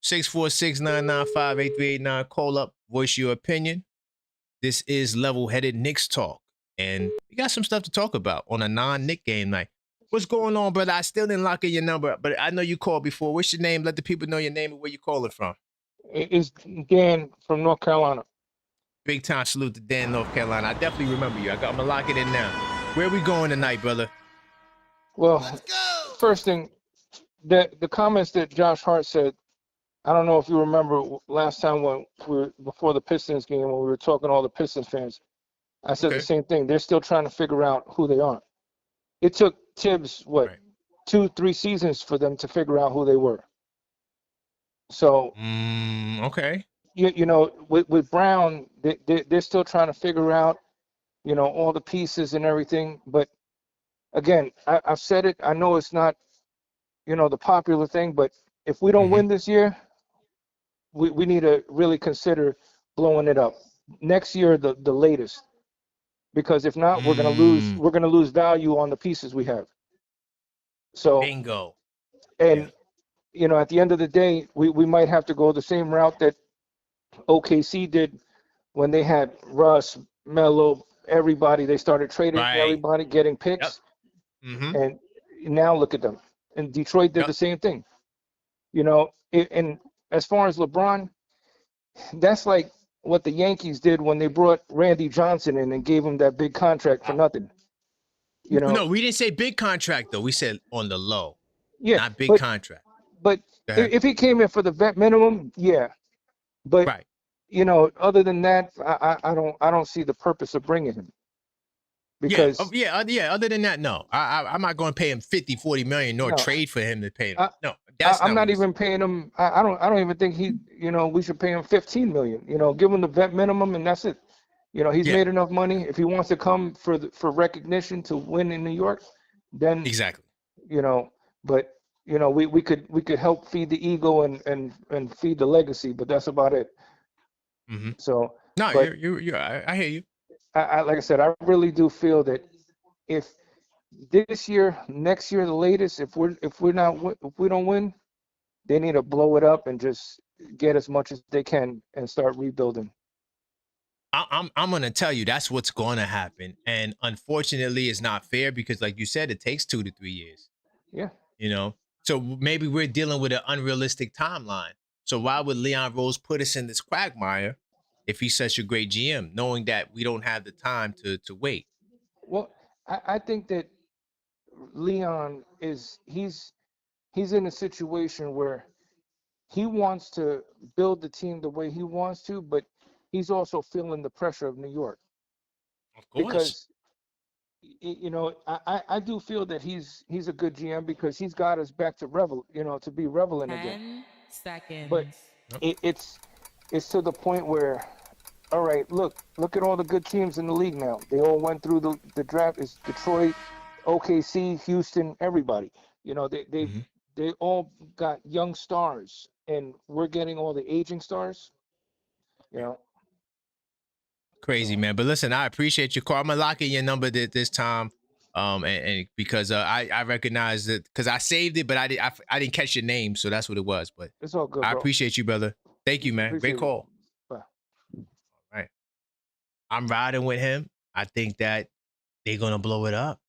646-995-8389. Call up, voice your opinion. This is Level-Headed Knicks Talk. And we got some stuff to talk about on a non-Knick game night. What's going on, brother? I still didn't lock in your number, but I know you called before. What's your name? Let the people know your name and where you're calling from. It's Dan from North Carolina. Big time salute to Dan, North Carolina. I definitely remember you. I'm going to lock it in now. Where are we going tonight, brother? Well, first thing, the comments that Josh Hart said, I don't know if you remember last time when we were before the Pistons game, when we were talking to all the Pistons fans, I said the same thing. They're still trying to figure out who they are. It took Tibbs, 2-3 seasons for them to figure out who they were. So, you know, with Brown, they're still trying to figure out, you know, all the pieces and everything. But again, I've said it. I know it's not, you know, the popular thing, but if we don't win this year, we need to really consider blowing it up next year, the latest, because if not, we're gonna lose value on the pieces we have. So bingo. And you know, at the end of the day, we might have to go the same route that OKC did when they had Russ, Melo, everybody. They started trading everybody, getting picks, and now look at them. And Detroit did the same thing. You know, and as far as LeBron, that's like what the Yankees did when they brought Randy Johnson in and gave him that big contract for nothing. You know, no, we didn't say big contract though. We said on the low, not big contract. But if he came in for the vet minimum, but you know, other than that, I don't see the purpose of bringing him, Because yeah. Other than that, no. I'm not going to pay him 50, 40 million nor no, trade for him to pay him. I, No, that's I'm not not what even paying him. I don't even think we should pay him 15 million. Give him the vet minimum and that's it. He's Yeah, made enough money. If he wants to come for recognition to win in New York, then exactly. But we could help feed the ego and feed the legacy, but that's about it. Mm-hmm. So, No, but I hear you. I like I said, I really do feel that if this year, next year, the latest, if we don't win, they need to blow it up and just get as much as they can and start rebuilding. I'm gonna tell you that's what's going to happen, and unfortunately, it's not fair because, like you said, it takes 2 to 3 years. Yeah. So maybe we're dealing with an unrealistic timeline. So why would Leon Rose put us in this quagmire if he's such a great GM, knowing that we don't have the time to wait? Well, I think that Leon he's in a situation where he wants to build the team the way he wants to, but he's also feeling the pressure of New York. Of course. Because I do feel that he's a good GM because he's got us back to to be reveling again. 10 seconds. But it's to the point where, all right, look at all the good teams in the league now. They all went through the draft. It's Detroit, OKC, Houston, everybody. They all got young stars, and we're getting all the aging stars. Crazy, man. But listen, I appreciate your call. I'm gonna lock in your number this time, and because I recognize it because I saved it, but I didn't catch your name, so that's what it was. But it's all good. I bro. appreciate you, brother. Thank you, man. Great call. Bye. All right, I'm riding with him. I think that they're gonna blow it up.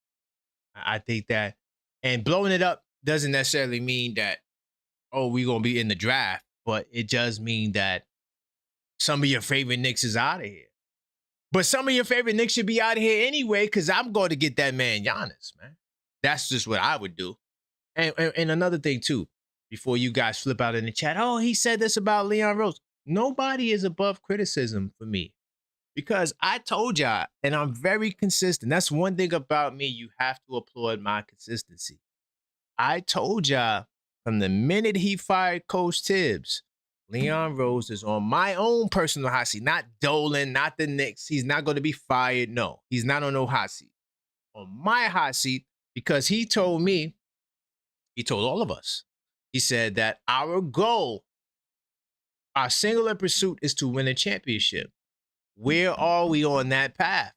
I think that, and blowing it up doesn't necessarily mean that we're gonna be in the draft, but it does mean that some of your favorite Knicks is out of here. But some of your favorite Knicks should be out of here anyway, because I'm going to get that man Giannis, man. That's just what I would do. And another thing, too, before you guys flip out in the chat, he said this about Leon Rose. Nobody is above criticism for me because I told y'all, and I'm very consistent. That's one thing about me. You have to applaud my consistency. I told y'all from the minute he fired Coach Tibbs, Leon Rose is on my own personal hot seat, not Dolan, not the Knicks. He's not going to be fired. No, he's not on no hot seat. On my hot seat, because he told all of us, he said that our goal, our singular pursuit is to win a championship. Where are we on that path?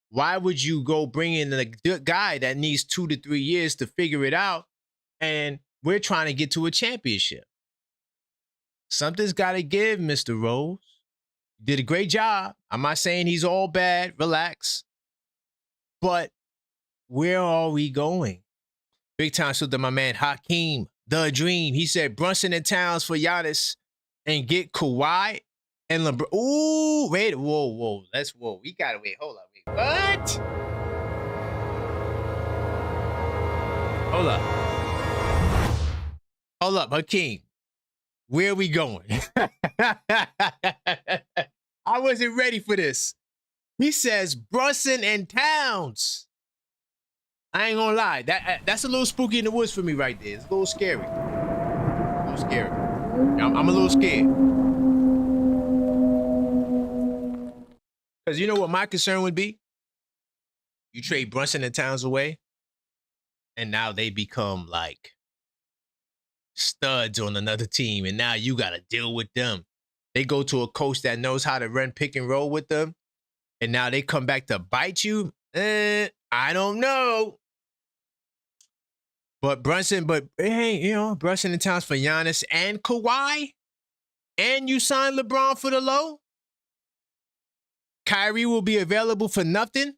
Why would you go bring in a guy that needs 2 to 3 years to figure it out? And we're trying to get to a championship. Something's got to give, Mr. Rose. You did a great job. I'm not saying he's all bad. Relax. But where are we going? Big time salute to my man Hakeem, the Dream. He said Brunson and Towns for Giannis and get Kawhi and LeBron. Ooh, wait. Whoa. We got to wait. Hold up. Wait. What? Hold up, Hakeem. Where are we going? I wasn't ready for this. He says Brunson and Towns. I ain't gonna lie. That's a little spooky in the woods for me right there. It's a little scary. I'm a little scared. Because you know what my concern would be? You trade Brunson and Towns away, and now they become like studs on another team, and now you got to deal with them. They go to a coach that knows how to run pick and roll with them, and now they come back to bite you. I don't know. But Brunson and Towns for Giannis and Kawhi, and you sign LeBron for the low. Kyrie will be available for nothing.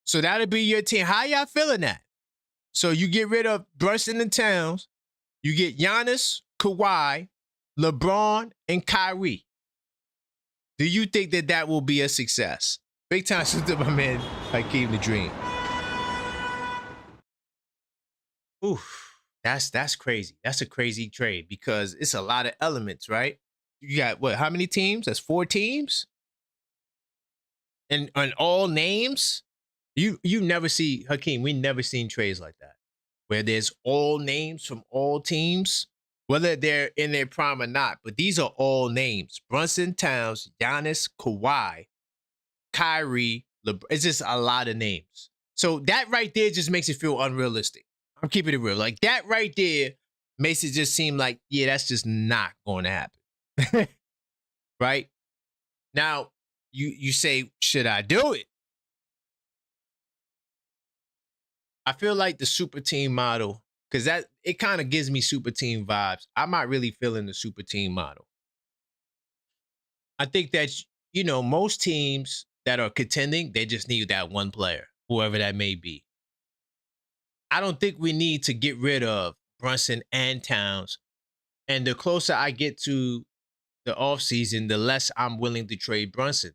So that'll be your team. How y'all feeling that? So you get rid of Brunson and Towns. You get Giannis, Kawhi, LeBron, and Kyrie. Do you think that will be a success? Big time salute to my man Hakeem the Dream. Oof, that's crazy. That's a crazy trade because it's a lot of elements, right? You got what? How many teams? That's 4 teams, and all names. You never see, Hakeem, we never seen trades like that, where there's all names from all teams, whether they're in their prime or not. But these are all names: Brunson, Towns, Giannis, Kawhi, Kyrie, LeBron. It's just a lot of names. So that right there just makes it feel unrealistic. I'm keeping it real. Like that right there makes it just seem like, yeah, that's just not going to happen. Right? Now, you say, should I do it? I feel like the super team model, because that it kind of gives me super team vibes. I'm not really feeling the super team model. I think that, most teams that are contending, they just need that one player, whoever that may be. I don't think we need to get rid of Brunson and Towns. And the closer I get to the offseason, the less I'm willing to trade Brunson.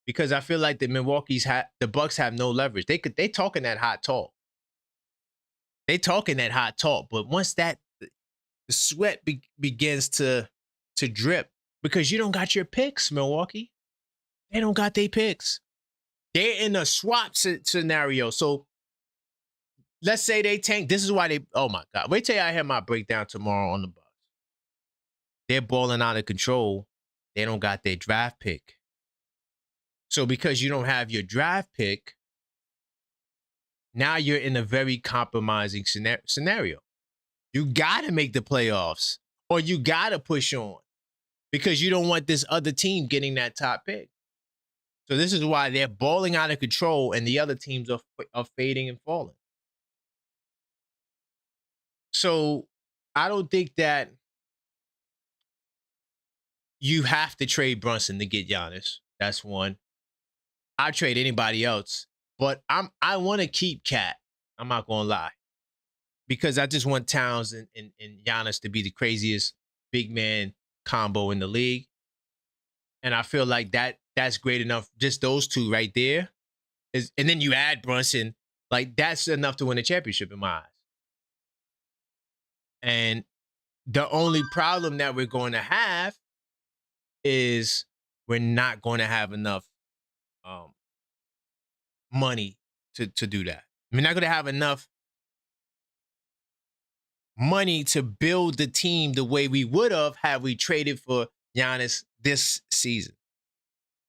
Because I feel like the Bucks have no leverage. They talking that hot talk. They talking that hot talk, but once the sweat begins to drip, because you don't got your picks, Milwaukee. They don't got their picks. They're in a swap scenario. So let's say they tank. This is why oh my God. Wait till I have my breakdown tomorrow on the Bucks. They're balling out of control. They don't got their draft pick. So because you don't have your draft pick, now you're in a very compromising scenario. You got to make the playoffs, or you got to push on, because you don't want this other team getting that top pick. So this is why they're balling out of control, and the other teams are fading and falling. So I don't think that you have to trade Brunson to get Giannis. That's one. I'd trade anybody else, but I want to keep Cat. I'm not gonna lie, because I just want Towns and Giannis to be the craziest big man combo in the league, and I feel like that's great enough. Just those two right there and then you add Brunson, like that's enough to win a championship in my eyes. And the only problem that we're going to have is we're not going to have enough money to do that. We're not going to have enough money to build the team the way we would have had we traded for Giannis this season.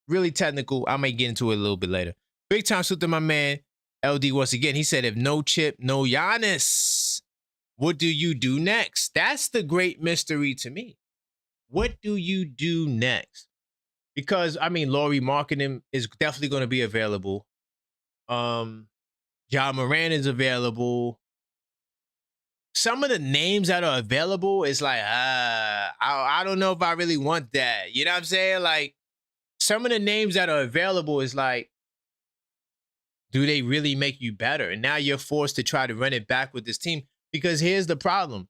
Really technical. I may get into it a little bit later. Big time salute to my man, LD, once again. He said, if no Chip, no Giannis, what do you do next? That's the great mystery to me. What do you do next? Because, Lauri Markkanen is definitely going to be available. John Moran is available. Some of the names that are available is like, I don't know if I really want that. You know what I'm saying? Like, some of the names that are available is like, do they really make you better? And now you're forced to try to run it back with this team, because here's the problem.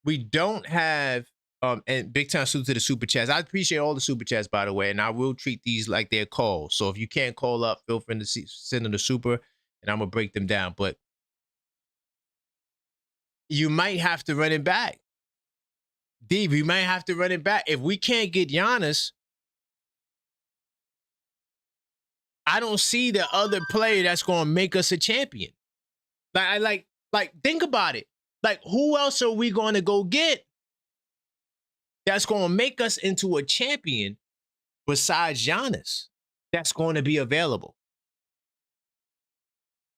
We don't have, and big time salute to the super chats. I appreciate all the super chats, by the way, and I will treat these like they're calls. So if you can't call up, feel free to send them the super, and I'm going to break them down. But you might have to run it back. Dave, you might have to run it back. If we can't get Giannis, I don't see the other player that's going to make us a champion. Like, think about it. Like, who else are we going to go get that's going to make us into a champion besides Giannis that's going to be available?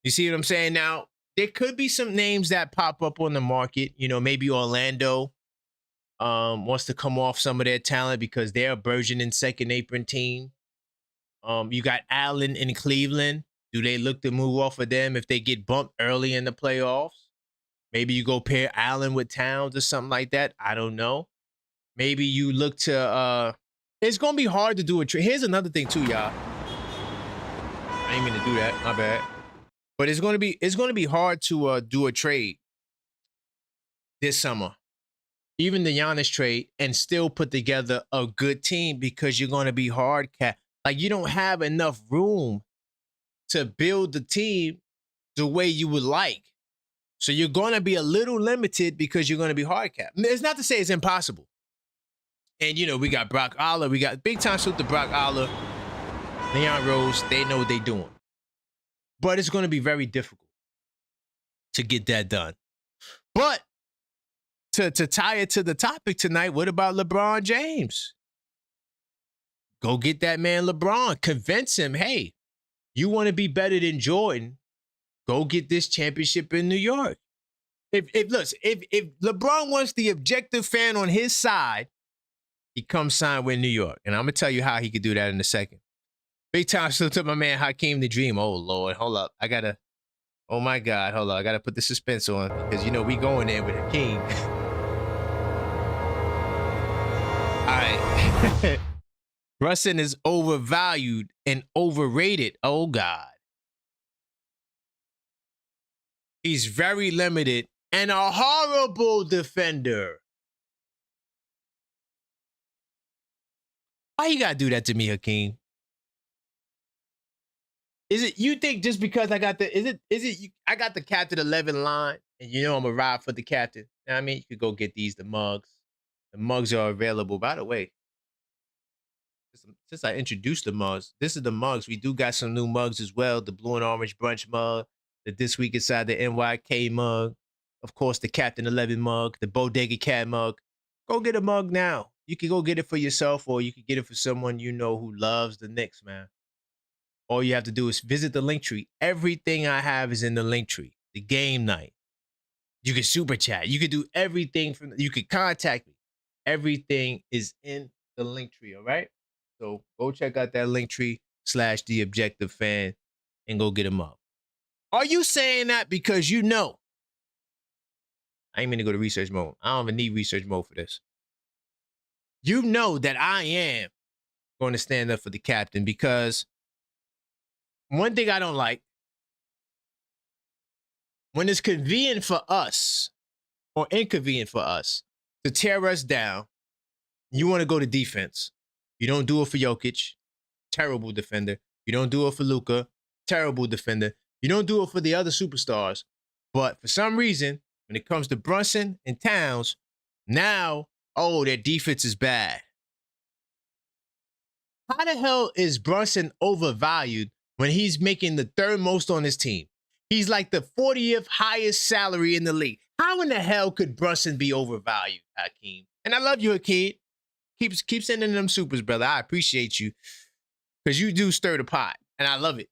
You see what I'm saying? Now, there could be some names that pop up on the market. Maybe Orlando wants to come off some of their talent because they're a burgeoning second apron team. You got Allen in Cleveland. Do they look to move off of them if they get bumped early in the playoffs? Maybe you go pair Allen with Towns or something like that. I don't know. Maybe you look to it's going to be hard to do a trade. Here's another thing too, y'all. I ain't mean to do that. My bad. But it's going to be hard to do a trade this summer. Even the Giannis trade, and still put together a good team, because you're going to be hard cap. Like, you don't have enough room to build the team the way you would like. So you're going to be a little limited because you're going to be hard cap. It's not to say it's impossible. And, we got Brock Aller. We got big time salute to Brock Aller. Leon Rose, they know what they're doing. But it's going to be very difficult to get that done. But to tie it to the topic tonight, what about LeBron James? Go get that man LeBron. Convince him, hey, you want to be better than Jordan, go get this championship in New York. If LeBron wants the objective fan on his side, he comes sign with New York. And I'm going to tell you how he could do that in a second. Big time salute to my man Hakeem the Dream. Oh, Lord. Hold up. Oh, my God. Hold up. I got to put the suspense on because, you know, we going there with Hakeem. All right. Brunson is overvalued and overrated. Oh, God. He's very limited and a horrible defender. Why you got to do that to me, Hakeem? Is it you think just because I got I got the Captain 11 line and you know I'm a ride for the captain? You know what I mean, you could go get the mugs. The mugs are available. By the way, since I introduced the mugs, this is the mugs. We do got some new mugs as well. The blue and orange brunch mug, the This Week Inside the NYK mug, of course, the Captain 11 mug, the Bodega Cat mug. Go get a mug now. You can go get it for yourself or you can get it for someone you know who loves the Knicks, man. All you have to do is visit the link tree. Everything I have is in the link tree. The game night. You can super chat. You can do everything you can contact me. Everything is in the link tree, all right? So go check out that link tree /TheObjectiveFan and go get them up. Are you saying that because you know? I ain't mean to go to research mode. I don't even need research mode for this. You know that I am going to stand up for the captain because one thing I don't like, when it's convenient for us or inconvenient for us to tear us down, you want to go to defense. You don't do it for Jokic, terrible defender. You don't do it for Luka, terrible defender. You don't do it for the other superstars. But for some reason, when it comes to Brunson and Towns, now, oh, their defense is bad. How the hell is Brunson overvalued when he's making the third most on his team? He's like the 40th highest salary in the league. How in the hell could Brunson be overvalued, Hakeem? And I love you, Hakeem. Keep sending them supers, brother. I appreciate you because you do stir the pot, and I love it.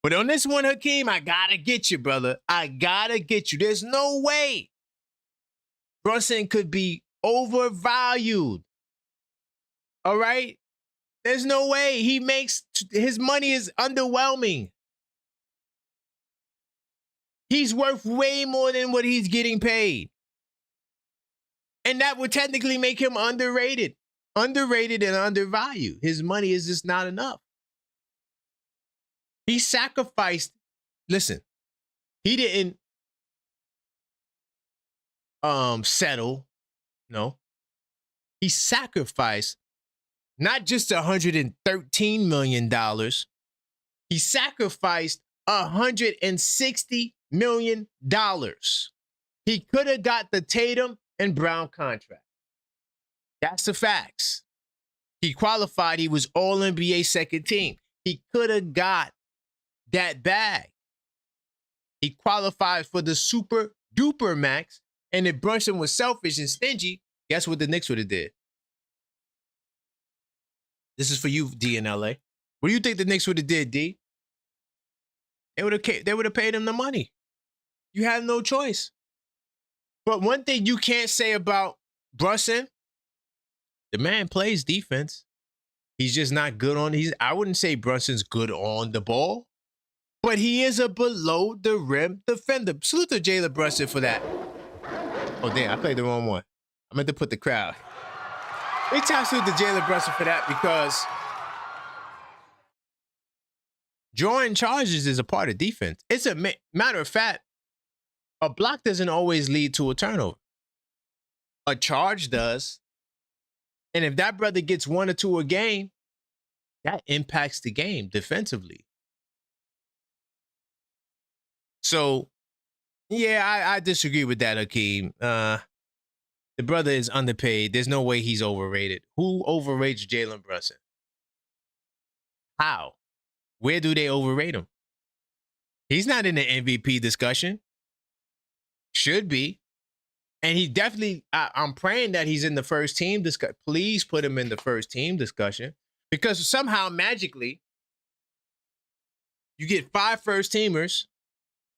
But on this one, Hakeem, I got to get you, brother. I got to get you. There's no way Brunson could be overvalued. All right? There's no way. His money is underwhelming. He's worth way more than what he's getting paid. And that would technically make him underrated. Underrated and undervalued. His money is just not enough. He sacrificed, listen, he didn't settle. No. He sacrificed not just $113 million. He sacrificed $160 million. He could have got the Tatum and Brown contract. That's the facts. He qualified. He was all NBA second team. He could have got that bag. He qualified for the super duper max. And if Brunson was selfish and stingy, guess what the Knicks would have did? This is for you, D in LA. What do you think the Knicks would have did, D? They would have paid him the money. You had no choice. But one thing you can't say about Brunson, the man plays defense. He's just not good on. I wouldn't say Brunson's good on the ball, but he is a below the rim defender. Salute to Jalen Brunson for that. Oh damn, I played the wrong one. I meant to put the crowd. Big time salute to Jalen Brunson for that because drawing charges is a part of defense. It's a matter of fact, a block doesn't always lead to a turnover. A charge does. And if that brother gets 1 or 2 a game, that impacts the game defensively. So, yeah, I disagree with that, Hakeem. The brother is underpaid. There's no way he's overrated. Who overrates Jalen Brunson? How? Where do they overrate him? He's not in the MVP discussion. Should be. And he definitely, I'm praying that he's in the first team discussion. Please put him in the first team discussion, because somehow magically you get 5 first teamers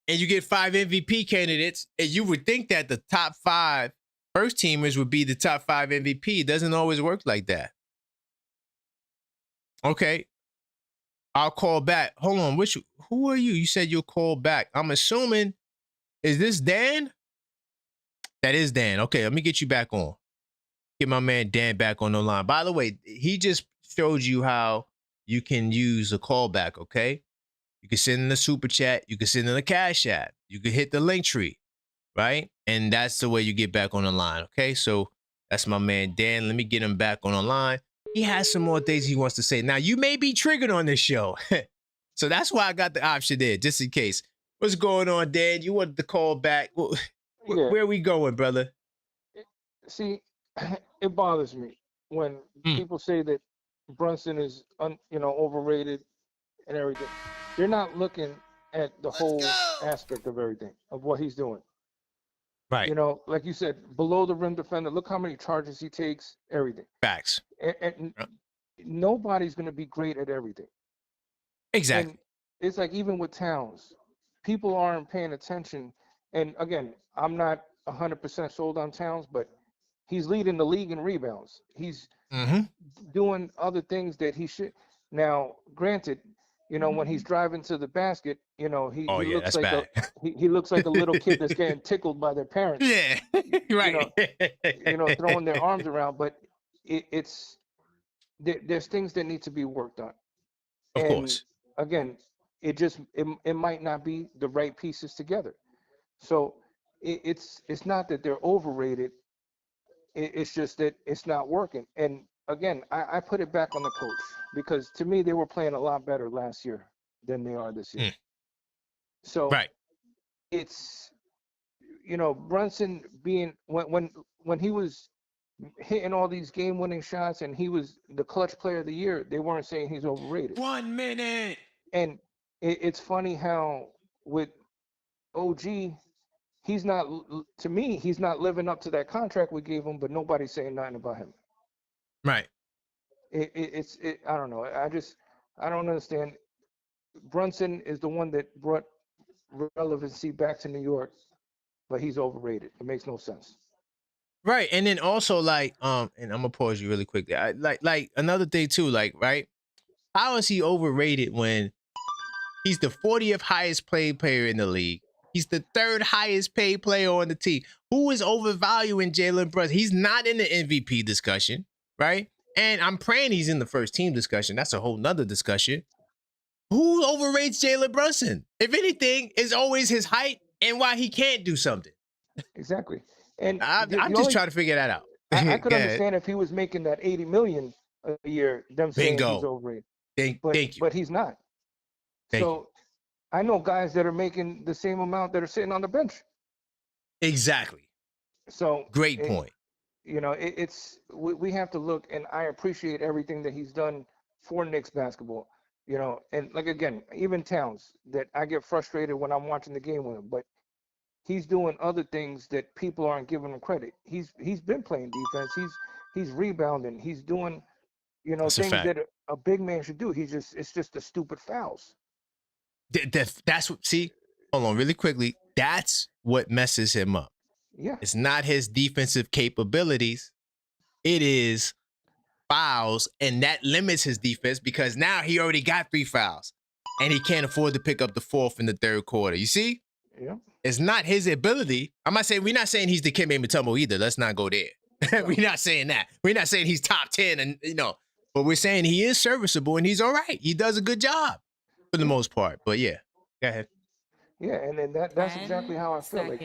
and you get 5 MVP candidates, and you would think that the top 5 first teamers would be the top 5 MVP. It doesn't always work like that. Okay. I'll call back. Hold on. Who are you? You said you'll call back. I'm assuming, is this Dan? That is Dan. Okay, let me get you back on. Get my man Dan back on the line. By the way, he just showed you how you can use a callback, okay? You can send in a super chat. You can send in a cash app. You can hit the link tree, right? And that's the way you get back on the line, okay? So that's my man Dan. Let me get him back on the line. He has some more things he wants to say. Now, you may be triggered on this show. So that's why I got the option there, just in case. What's going on, Dan? You wanted to call back. Where are we going, brother? See, it bothers me when people say that Brunson is, overrated and everything. They're not looking at the whole aspect of everything, of what he's doing. Right. Like you said, below the rim defender, look how many charges he takes, everything. Facts. And nobody's going to be great at everything. Exactly. And it's like, even with Towns, people aren't paying attention. And again, I'm not 100% sold on Towns, but he's leading the league in rebounds. He's doing other things that he should. Now, granted, when he's driving to the basket, he looks like he looks like a little kid that's getting tickled by their parents. Yeah, right. Throwing their arms around. But there's things that need to be worked on. Of course. Again, it might not be the right pieces together. So it's not that they're overrated. It's just that it's not working. And again, I put it back on the coach, because to me, they were playing a lot better last year than they are this year. So it's, Brunson being, when he was hitting all these game-winning shots and he was the clutch player of the year, they weren't saying he's overrated. 1 minute. And it's funny how with OG, he's not living up to that contract we gave him, but nobody's saying nothing about him. Right. It's I don't know. I don't understand. Brunson is the one that brought relevancy back to New York, but he's overrated. It makes no sense. Right. And then also, and I'm gonna pause you really quickly. Like another thing too, right? How is he overrated when he's the 40th highest paid player in the league? He's the 3rd highest paid player on the team. Who is overvaluing Jalen Brunson? He's not in the MVP discussion, right? And I'm praying he's in the first team discussion. That's a whole nother discussion. Who overrates Jalen Brunson? If anything, it's always his height and why he can't do something. Exactly. And I'm just trying to figure that out. I could understand if he was making that $80 million a year, them saying he's overrated. Thank you. But he's not. So I know guys that are making the same amount that are sitting on the bench. Exactly. So great point. We have to look, and I appreciate everything that he's done for Knicks basketball. And like, again, even Towns, that I get frustrated when I'm watching the game with him, but he's doing other things that people aren't giving him credit. He's been playing defense. He's rebounding. He's doing, things that a big man should do. It's just the stupid fouls. That's what. See, hold on, really quickly. That's what messes him up. Yeah. It's not his defensive capabilities. It is fouls, and that limits his defense, because now he already got 3 fouls, and he can't afford to pick up the 4th in the 3rd quarter. You see? Yeah. It's not his ability. We're not saying he's the Kembe Mutombo either. Let's not go there. We're not saying that. We're not saying he's top 10, and but we're saying he is serviceable and he's all right. He does a good job for the most part. But yeah, go ahead. Yeah, and then that's exactly how I feel. Like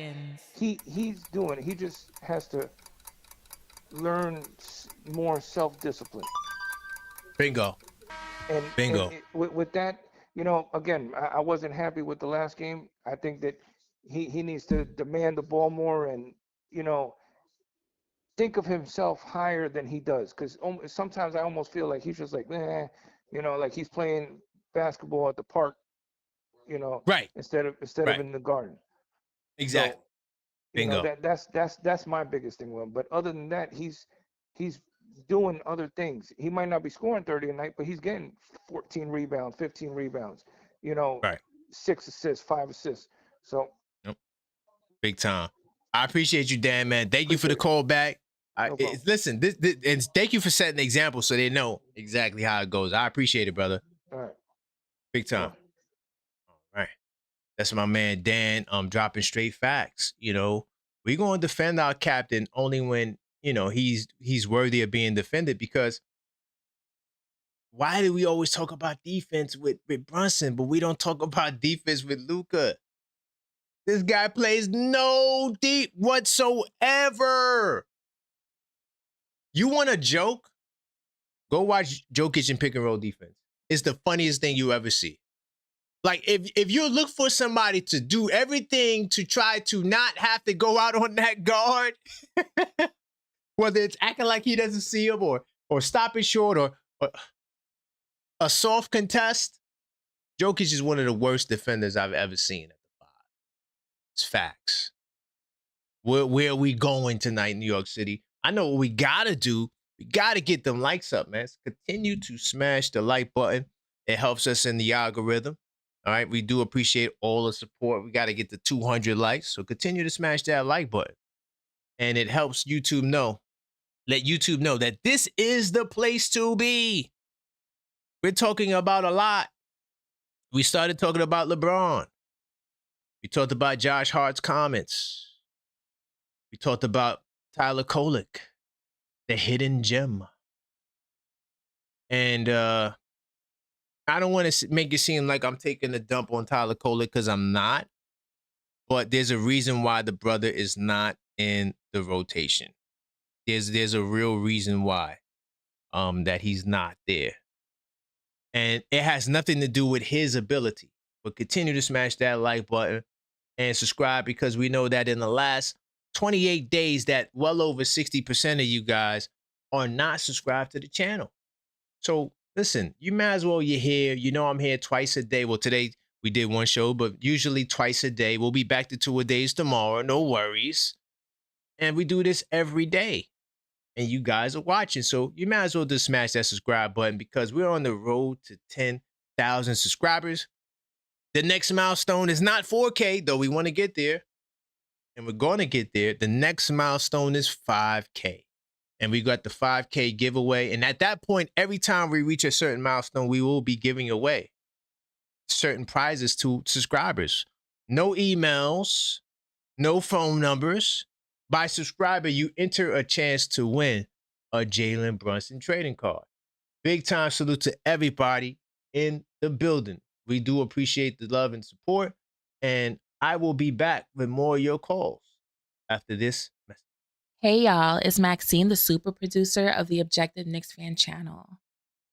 he's doing it. He just has to learn more self-discipline. Bingo. Bingo. And with that, again, I wasn't happy with the last game. I think that he needs to demand the ball more and, think of himself higher than he does. Because sometimes I almost feel like he's just like, like he's playing basketball at the park, you know, Right. instead of in the garden. Exactly. So, you know, Bingo. that's my biggest thing with him. But other than that, he's doing other things. He might not be scoring 30 a night, but he's getting 14 rebounds, 15 rebounds, you know, Right. 6 assists, 5 assists. So Yep. Big time. I appreciate you, Dan, man. Thank you for the appreciate it. call back. No problem. Listen, this, and thank you for setting the example so they know exactly how it goes. I appreciate it, brother. All right. Big time. All right. That's my man, Dan, dropping straight facts. You know, we're going to defend our captain only when, you know, he's worthy of being defended, because why do we always talk about defense with Brunson, but we don't talk about defense with Luka? This guy plays no deep whatsoever. You want a joke? Go watch Jokic and pick and roll defense. It's the funniest thing you ever see. Like, if you look for somebody to do everything to try to not have to go out on that guard, whether it's acting like he doesn't see him or stopping short or a soft contest, Jokic is one of the worst defenders I've ever seen at the 5. It's facts. Where are we going tonight, New York City? I know what we got to do. We got to get them likes up, man. Continue to smash the like button. It helps us in the algorithm. All right. We do appreciate all the support. We got to get to 200 likes. So continue to smash that like button. And it helps YouTube know, let YouTube know that this is the place to be. We're talking about a lot. We started talking about LeBron. We talked about Josh Hart's comments. We talked about Tyler Kolek, the hidden gem. And I don't want to make it seem like I'm taking a dump on Tyler Kolek, because I'm not. But there's a reason why the brother is not in the rotation. There's a real reason why that he's not there. And it has nothing to do with his ability. But continue to smash that like button and subscribe, because we know that in the last 28 days that well over 60% of you guys are not subscribed to the channel. So listen, you might as well, you're here. You know I'm here twice a day. Well, today we did one show, but usually twice a day. We'll be back to 2 a days tomorrow. No worries. And we do this every day. And you guys are watching. So you might as well just smash that subscribe button, because we're on the road to 10,000 subscribers. The next milestone is not 4K, though we want to get there. And we're going to get there. The next milestone is 5K. And we got the 5K giveaway. And at that point, every time we reach a certain milestone, we will be giving away certain prizes to subscribers. No emails, no phone numbers. By subscriber, you enter a chance to win a Jalen Brunson trading card. Big time salute to everybody in the building. We do appreciate the love and support. And I will be back with more of your calls after this message. Hey y'all, it's Maxine, the super producer of the Objective Knicks Fan channel.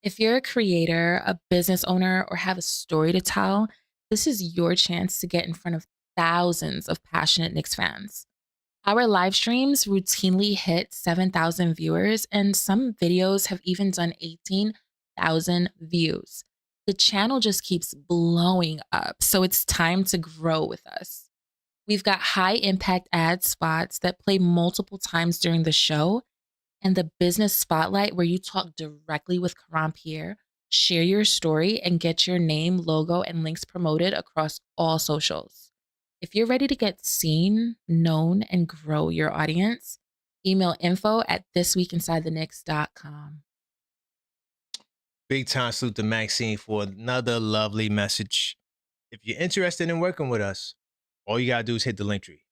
If you're a creator, a business owner, or have a story to tell, this is your chance to get in front of thousands of passionate Knicks fans. Our live streams routinely hit 7,000 viewers, and some videos have even done 18,000 views. The channel just keeps blowing up, so it's time to grow with us. We've got high-impact ad spots that play multiple times during the show, and the business spotlight where you talk directly with Karan Pierre, share your story, and get your name, logo, and links promoted across all socials. If you're ready to get seen, known, and grow your audience, email info@thisweekinsidetheknicks.com. Big time salute to Maxine for another lovely message. If you're interested in working with us, all you got to do is hit the link tree.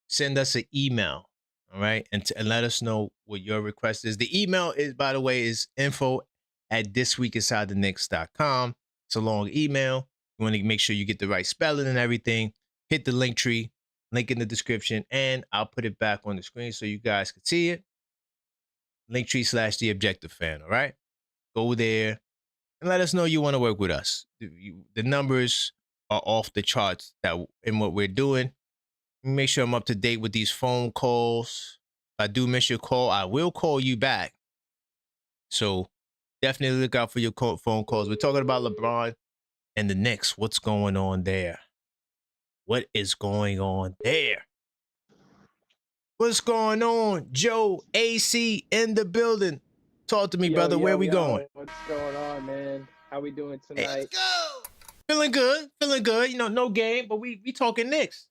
Send us an email, all right? And let us know what your request is. The email is, by the way, is info@thisweekinsidetheknicks.com. It's a long email. You want to make sure you get the right spelling and everything. Hit the link tree, link in the description, and I'll put it back on the screen so you guys can see it. Linktree/TheObjectiveFan, all right? Go there and let us know you want to work with us. The numbers are off the charts in what we're doing. Make sure I'm up to date with these phone calls. If I do miss your call, I will call you back. So definitely look out for your phone calls. We're talking about LeBron. and the Knicks. What's going on there? What is going on there? What's going on? Joe AC in the building. Talk to me, brother. Where we going? What's going on, man? How we doing tonight? Let's go. Feeling good. Feeling good. You know, no game, but we talking Knicks.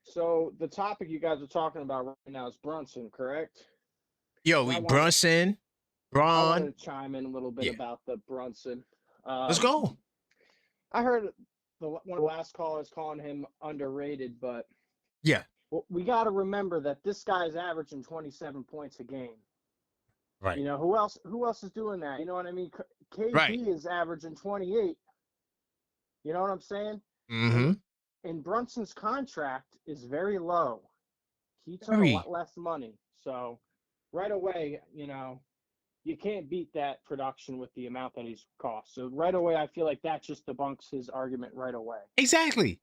So the topic you guys are talking about right now is Brunson, correct? Yo, Brunson, Bron. I wanted to chime in a little bit about the Brunson. Let's go. I heard one of the last callers calling him underrated, but yeah, we got to remember that this guy's averaging 27 points a game. Right. You know, who else is doing that? You know what I mean? KD is averaging 28. You know what I'm saying? Mm-hmm. And Brunson's contract is very low. He took a lot less money. So right away, you know, you can't beat that production with the amount that he's cost. So right away, I feel like that just debunks his argument right away. Exactly.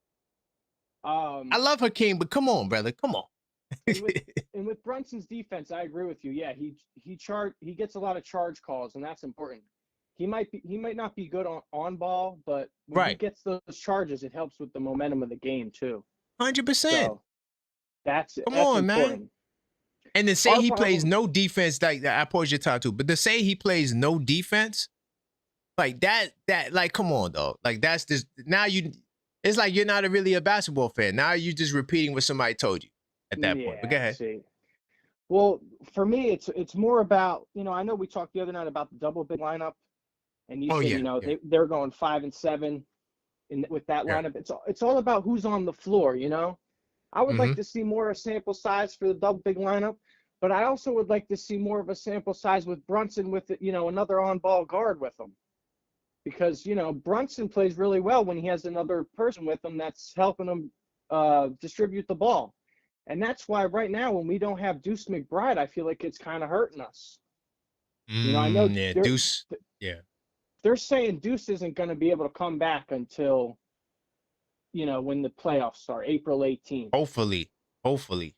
I love Hakeem, but come on, brother. Come on. and with Brunson's defense, I agree with you. Yeah, he gets a lot of charge calls, and that's important. He might not be good on ball, but when he gets those charges, it helps with the momentum of the game too. 100%. So that's come that's on, important. man. And to say he plays no defense, like I pause your time too, but to say he plays no defense, like that, like, come on, dog. Like that's just it's like you're not really a basketball fan. Now you're just repeating what somebody told you at that point. But go ahead. See. Well, for me, it's more about, you know, I know we talked the other night about the double big lineup, and you said, you know, they're going 5 and 7 with that lineup. It's all about who's on the floor, you know. I would like to see more of a sample size for the double big lineup, but I also would like to see more of a sample size with Brunson with, you know, another on-ball guard with him. Because, you know, Brunson plays really well when he has another person with him that's helping him distribute the ball. And that's why right now when we don't have Deuce McBride, I feel like it's kind of hurting us. You know, I know Deuce. They're saying Deuce isn't going to be able to come back until, you know, when the playoffs start, April 18th. Hopefully.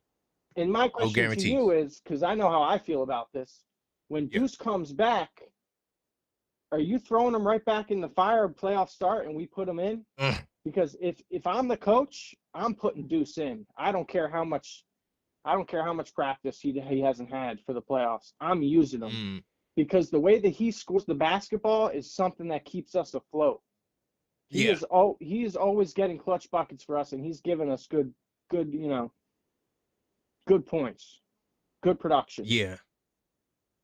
And my question to you is, because I know how I feel about this, when Deuce comes back, are you throwing him right back in the fire, playoff start, and we put him in? Because if I'm the coach, I'm putting Deuce in. I don't care how much practice he hasn't had for the playoffs. I'm using him because the way that he scores the basketball is something that keeps us afloat. He is always getting clutch buckets for us, and he's giving us good, you know, good points, good production. Yeah.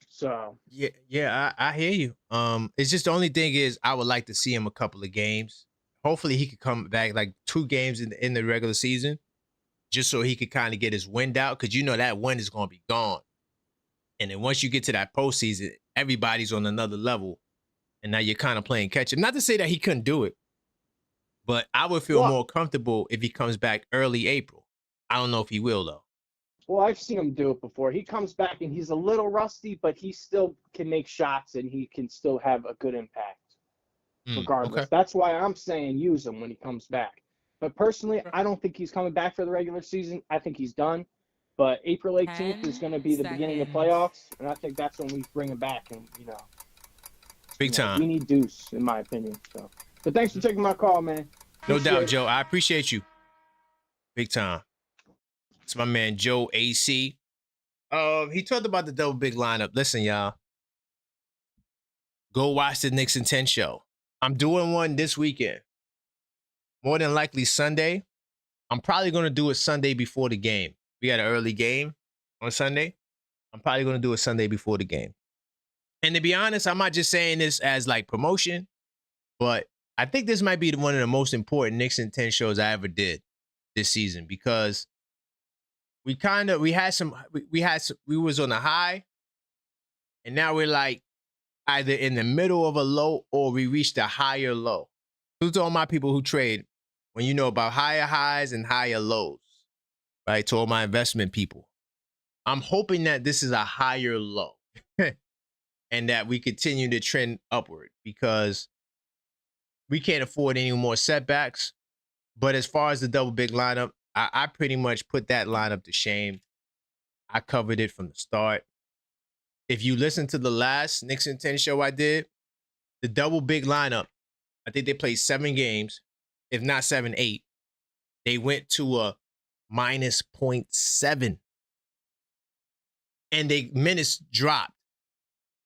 So I hear you. It's just the only thing is I would like to see him a couple of games. Hopefully he could come back like 2 games in the regular season, just so he could kind of get his wind out, because you know that wind is going to be gone. And then once you get to that postseason, everybody's on another level, and now you're kind of playing catch up. Not to say that he couldn't do it, but I would feel more comfortable if he comes back early April. I don't know if he will though. Well, I've seen him do it before. He comes back and he's a little rusty, but he still can make shots and he can still have a good impact regardless. Okay. That's why I'm saying use him when he comes back. But personally, I don't think he's coming back for the regular season. I think he's done. But April 18th is going to be the beginning of playoffs, and I think that's when we bring him back. And, you know, big time. We need Deuce, in my opinion. So, but thanks for taking my call, man. No doubt, Joe. I appreciate you. Big time. It's my man, Joe AC. He talked about the double big lineup. Listen, y'all. Go watch the Knicks in 10 show. I'm doing one this weekend. More than likely Sunday. I'm probably going to do it Sunday before the game. We got an early game on Sunday. I'm probably going to do it Sunday before the game. And to be honest, I'm not just saying this as like promotion, but I think this might be one of the most important Knicks in 10 shows I ever did this season, because we was on a high, and now we're like either in the middle of a low or we reached a higher low. So to all my people who trade, when you know about higher highs and higher lows, right? To all my investment people, I'm hoping that this is a higher low and that we continue to trend upward, because we can't afford any more setbacks. But as far as the double big lineup, I pretty much put that lineup to shame. I covered it from the start. If you listen to the last Knicks in 10 show I did, the double big lineup I think they played 7 games, if not 7, 8. They went to a minus 0.7. And they minutes dropped.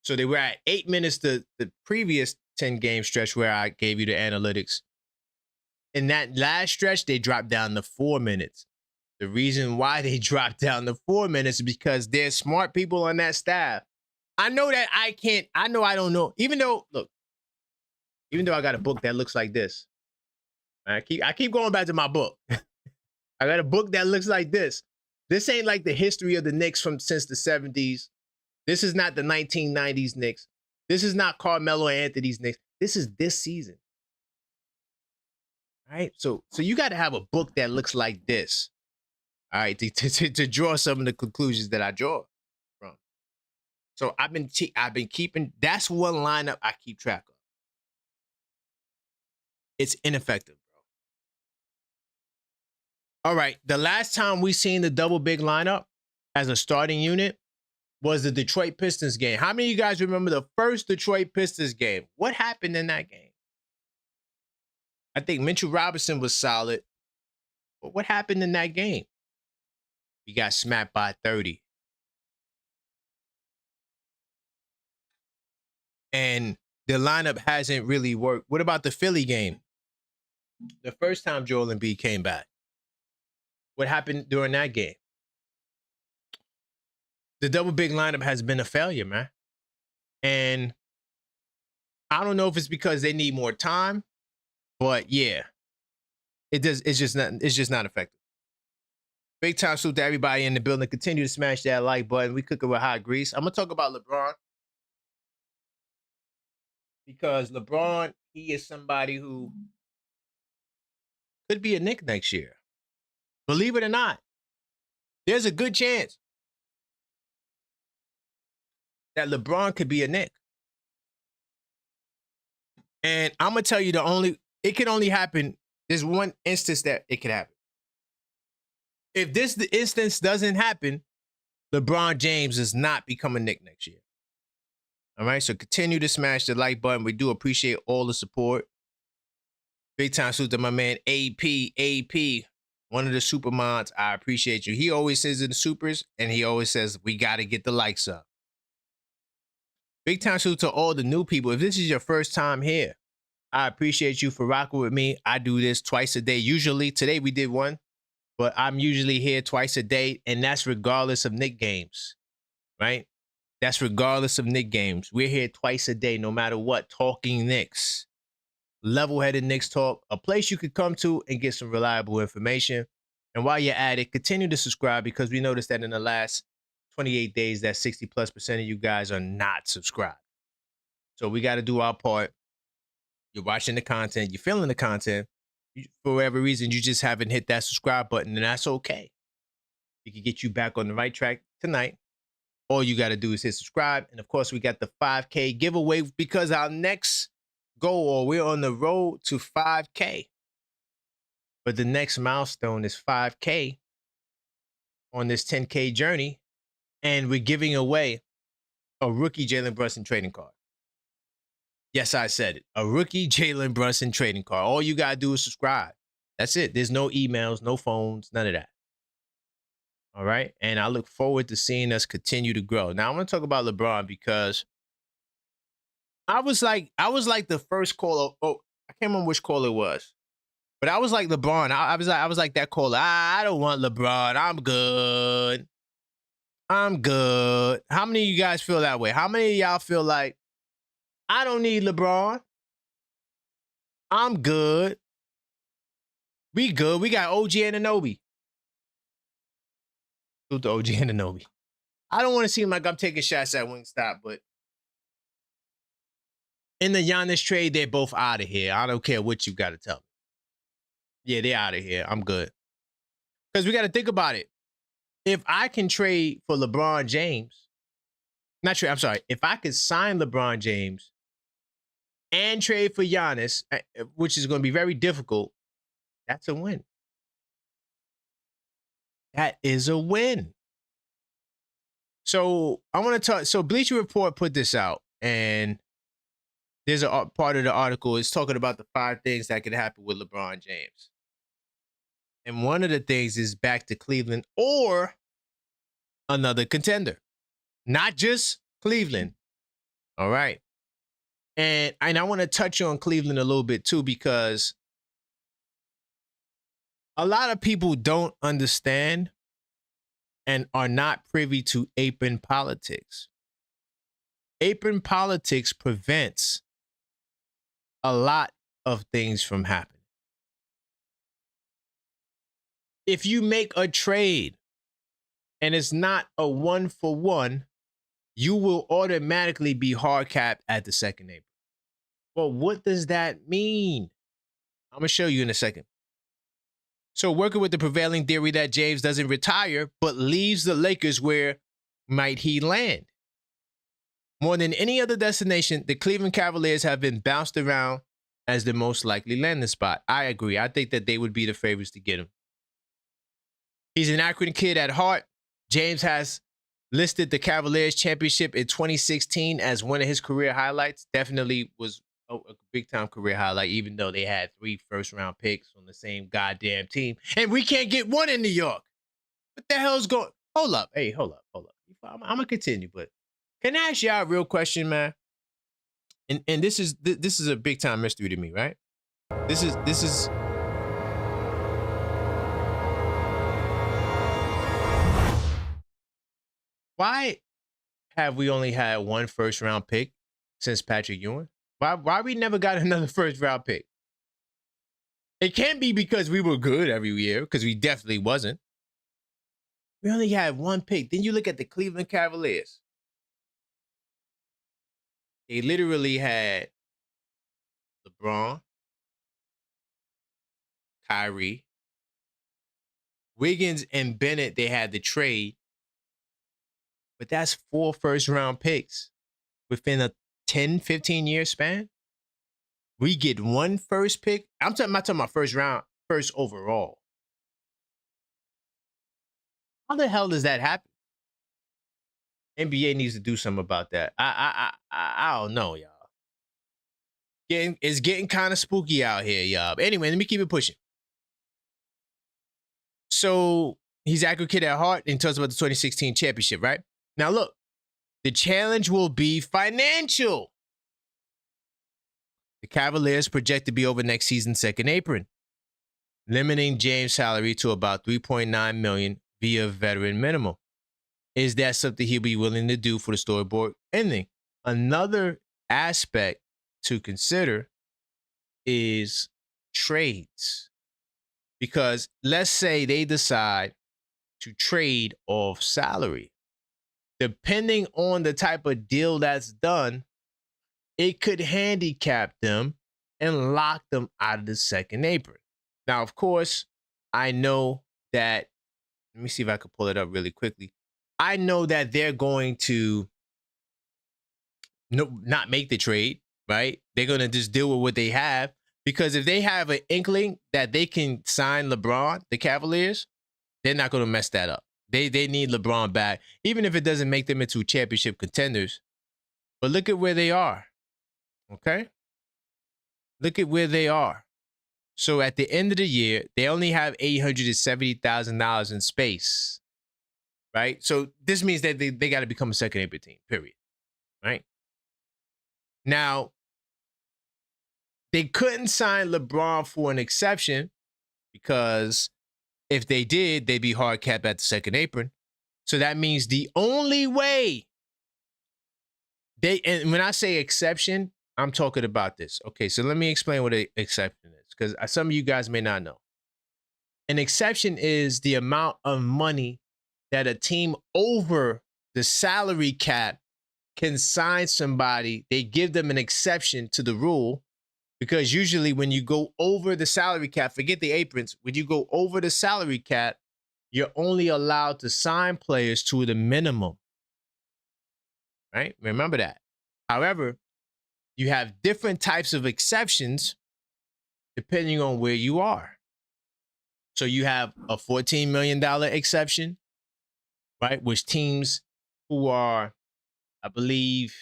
So they were at 8 minutes the previous 10-game stretch where I gave you the analytics. In that last stretch, they dropped down to 4 minutes. The reason why they dropped down to 4 minutes is because there's smart people on that staff. I know that I don't know. Even though I got a book that looks like this. I keep going back to my book. I got a book that looks like this. This ain't like the history of the Knicks since the 70s. This is not the 1990s Knicks. This is not Carmelo Anthony's Knicks. This is this season. All right? So you got to have a book that looks like this. All right, to draw some of the conclusions that I draw from. So I've been keeping, that's one lineup I keep track of. It's ineffective, bro. All right, the last time we seen the double big lineup as a starting unit was the Detroit Pistons game. How many of you guys remember the first Detroit Pistons game? What happened in that game? I think Mitchell Robinson was solid. But what happened in that game? We got smacked by 30. And the lineup hasn't really worked. What about the Philly game? The first time Joel Embiid came back. What happened during that game? The double big lineup has been a failure, man. And I don't know if it's because they need more time, but yeah, it's just not effective. Big time salute to everybody in the building. Continue to smash that like button. We cooking with hot grease. I'm gonna talk about LeBron because LeBron, he is somebody who could be a Knick next year. Believe it or not, there's a good chance that LeBron could be a Knick. And I'm gonna tell you it can only happen. There's one instance that it could happen. If the instance doesn't happen, LeBron James does not become a Knick next year. All right, so continue to smash the like button. We do appreciate all the support. Big time salute to my man AP, one of the super mods. I appreciate you. He always says in the supers, and he always says we got to get the likes up. Big time salute to all the new people. If this is your first time here, I appreciate you for rocking with me. I do this twice a day. Usually, today we did one, but I'm usually here twice a day, and that's regardless of Knick games, right? That's regardless of Knick games. We're here twice a day, no matter what, talking Knicks. Level-headed Knicks talk, a place you could come to and get some reliable information. And while you're at it, continue to subscribe because we noticed that in the last 28 days that 60+% of you guys are not subscribed. So we got to do our part. You're watching the content, you're feeling the content. For whatever reason, you just haven't hit that subscribe button, and that's okay. We can get you back on the right track tonight. All you got to do is hit subscribe. And of course, we got the 5K giveaway because our next goal, or we're on the road to 5K. But the next milestone is 5K on this 10K journey. And we're giving away a rookie Jalen Brunson trading card. Yes, I said it. A rookie Jalen Brunson trading card. All you got to do is subscribe. That's it. There's no emails, no phones, none of that. All right. And I look forward to seeing us continue to grow. Now, I want to talk about LeBron because I was like the first caller. Oh, I can't remember which caller it was. But I was like LeBron. I was like that caller. I don't want LeBron. I'm good. I'm good. How many of you guys feel that way? How many of y'all feel like I don't need LeBron? I'm good. We good. We got OG Anunoby. Salute to OG Anunoby. I don't want to seem like I'm taking shots at Wingstop, but in the Giannis trade, they're both out of here. I don't care what you got to tell me. Yeah, they're out of here. I'm good. Because we got to think about it. If I can trade for LeBron James, if I could sign LeBron James and trade for Giannis, which is going to be very difficult, that's a win. That is a win. So I want to talk. So Bleacher Report put this out, and there's a part of the article is talking about the 5 things that could happen with LeBron James. And one of the things is back to Cleveland or another contender. Not just Cleveland. All right. And I want to touch on Cleveland a little bit too, because a lot of people don't understand and are not privy to apron politics. Apron politics prevents a lot of things from happening. If you make a trade and it's not a 1-for-1, you will automatically be hard capped at the second apron. Well, what does that mean? I'm going to show you in a second. So working with the prevailing theory that James doesn't retire, but leaves the Lakers, where might he land? More than any other destination, the Cleveland Cavaliers have been bounced around as the most likely landing spot. I agree. I think that they would be the favorites to get him. He's an Akron kid at heart. James has listed the Cavaliers championship in 2016 as one of his career highlights. Definitely was a big-time career highlight, even though they had 3 first-round picks on the same goddamn team. And we can't get one in New York. What the hell's going? Hold up. Hey, hold up. I'm going to continue, but can I ask y'all a real question, man? And this is a big-time mystery to me, right? This is why have we only had 1 first-round pick since Patrick Ewing? Why we never got another first-round pick? It can't be because we were good every year, because we definitely wasn't. We only had 1 pick. Then you look at the Cleveland Cavaliers. They literally had LeBron, Kyrie, Wiggins, and Bennett. They had the trade. But that's 4 first-round picks within a 10, 15-year span. We get 1 first pick. I'm not talking about first round, first overall. How the hell does that happen? NBA needs to do something about that. I don't know, y'all. It's getting kind of spooky out here, y'all. But anyway, let me keep it pushing. So he's Akron kid at heart and tells about the 2016 championship, right? Now look, the challenge will be financial. The Cavaliers project to be over next season's second apron, limiting James' salary to about $3.9 million via veteran minimum. Is that something he'll be willing to do for the storyboard ending? Another aspect to consider is trades. Because let's say they decide to trade off salary. Depending on the type of deal that's done, it could handicap them and lock them out of the second apron. Now, of course, I know that, let me see if I can pull it up really quickly. I know that they're going to not make the trade, right? They're going to just deal with what they have, because if they have an inkling that they can sign LeBron, the Cavaliers, they're not going to mess that up. They need LeBron back, even if it doesn't make them into championship contenders. But look at where they are, okay? Look at where they are. So at the end of the year, they only have $870,000 in space, right? So this means that they got to become a second apron team, period, right? Now, they couldn't sign LeBron for an exception, because if they did, they'd be hard capped at the second apron. So that means the only way and when I say exception, I'm talking about this. Okay, so let me explain what an exception is, because some of you guys may not know. An exception is the amount of money that a team over the salary cap can sign somebody. They give them an exception to the rule, because usually when you go over the salary cap, forget the aprons, when you go over the salary cap, you're only allowed to sign players to the minimum, right? Remember that. However, you have different types of exceptions depending on where you are. So you have a $14 million exception, right? Which teams who are, I believe,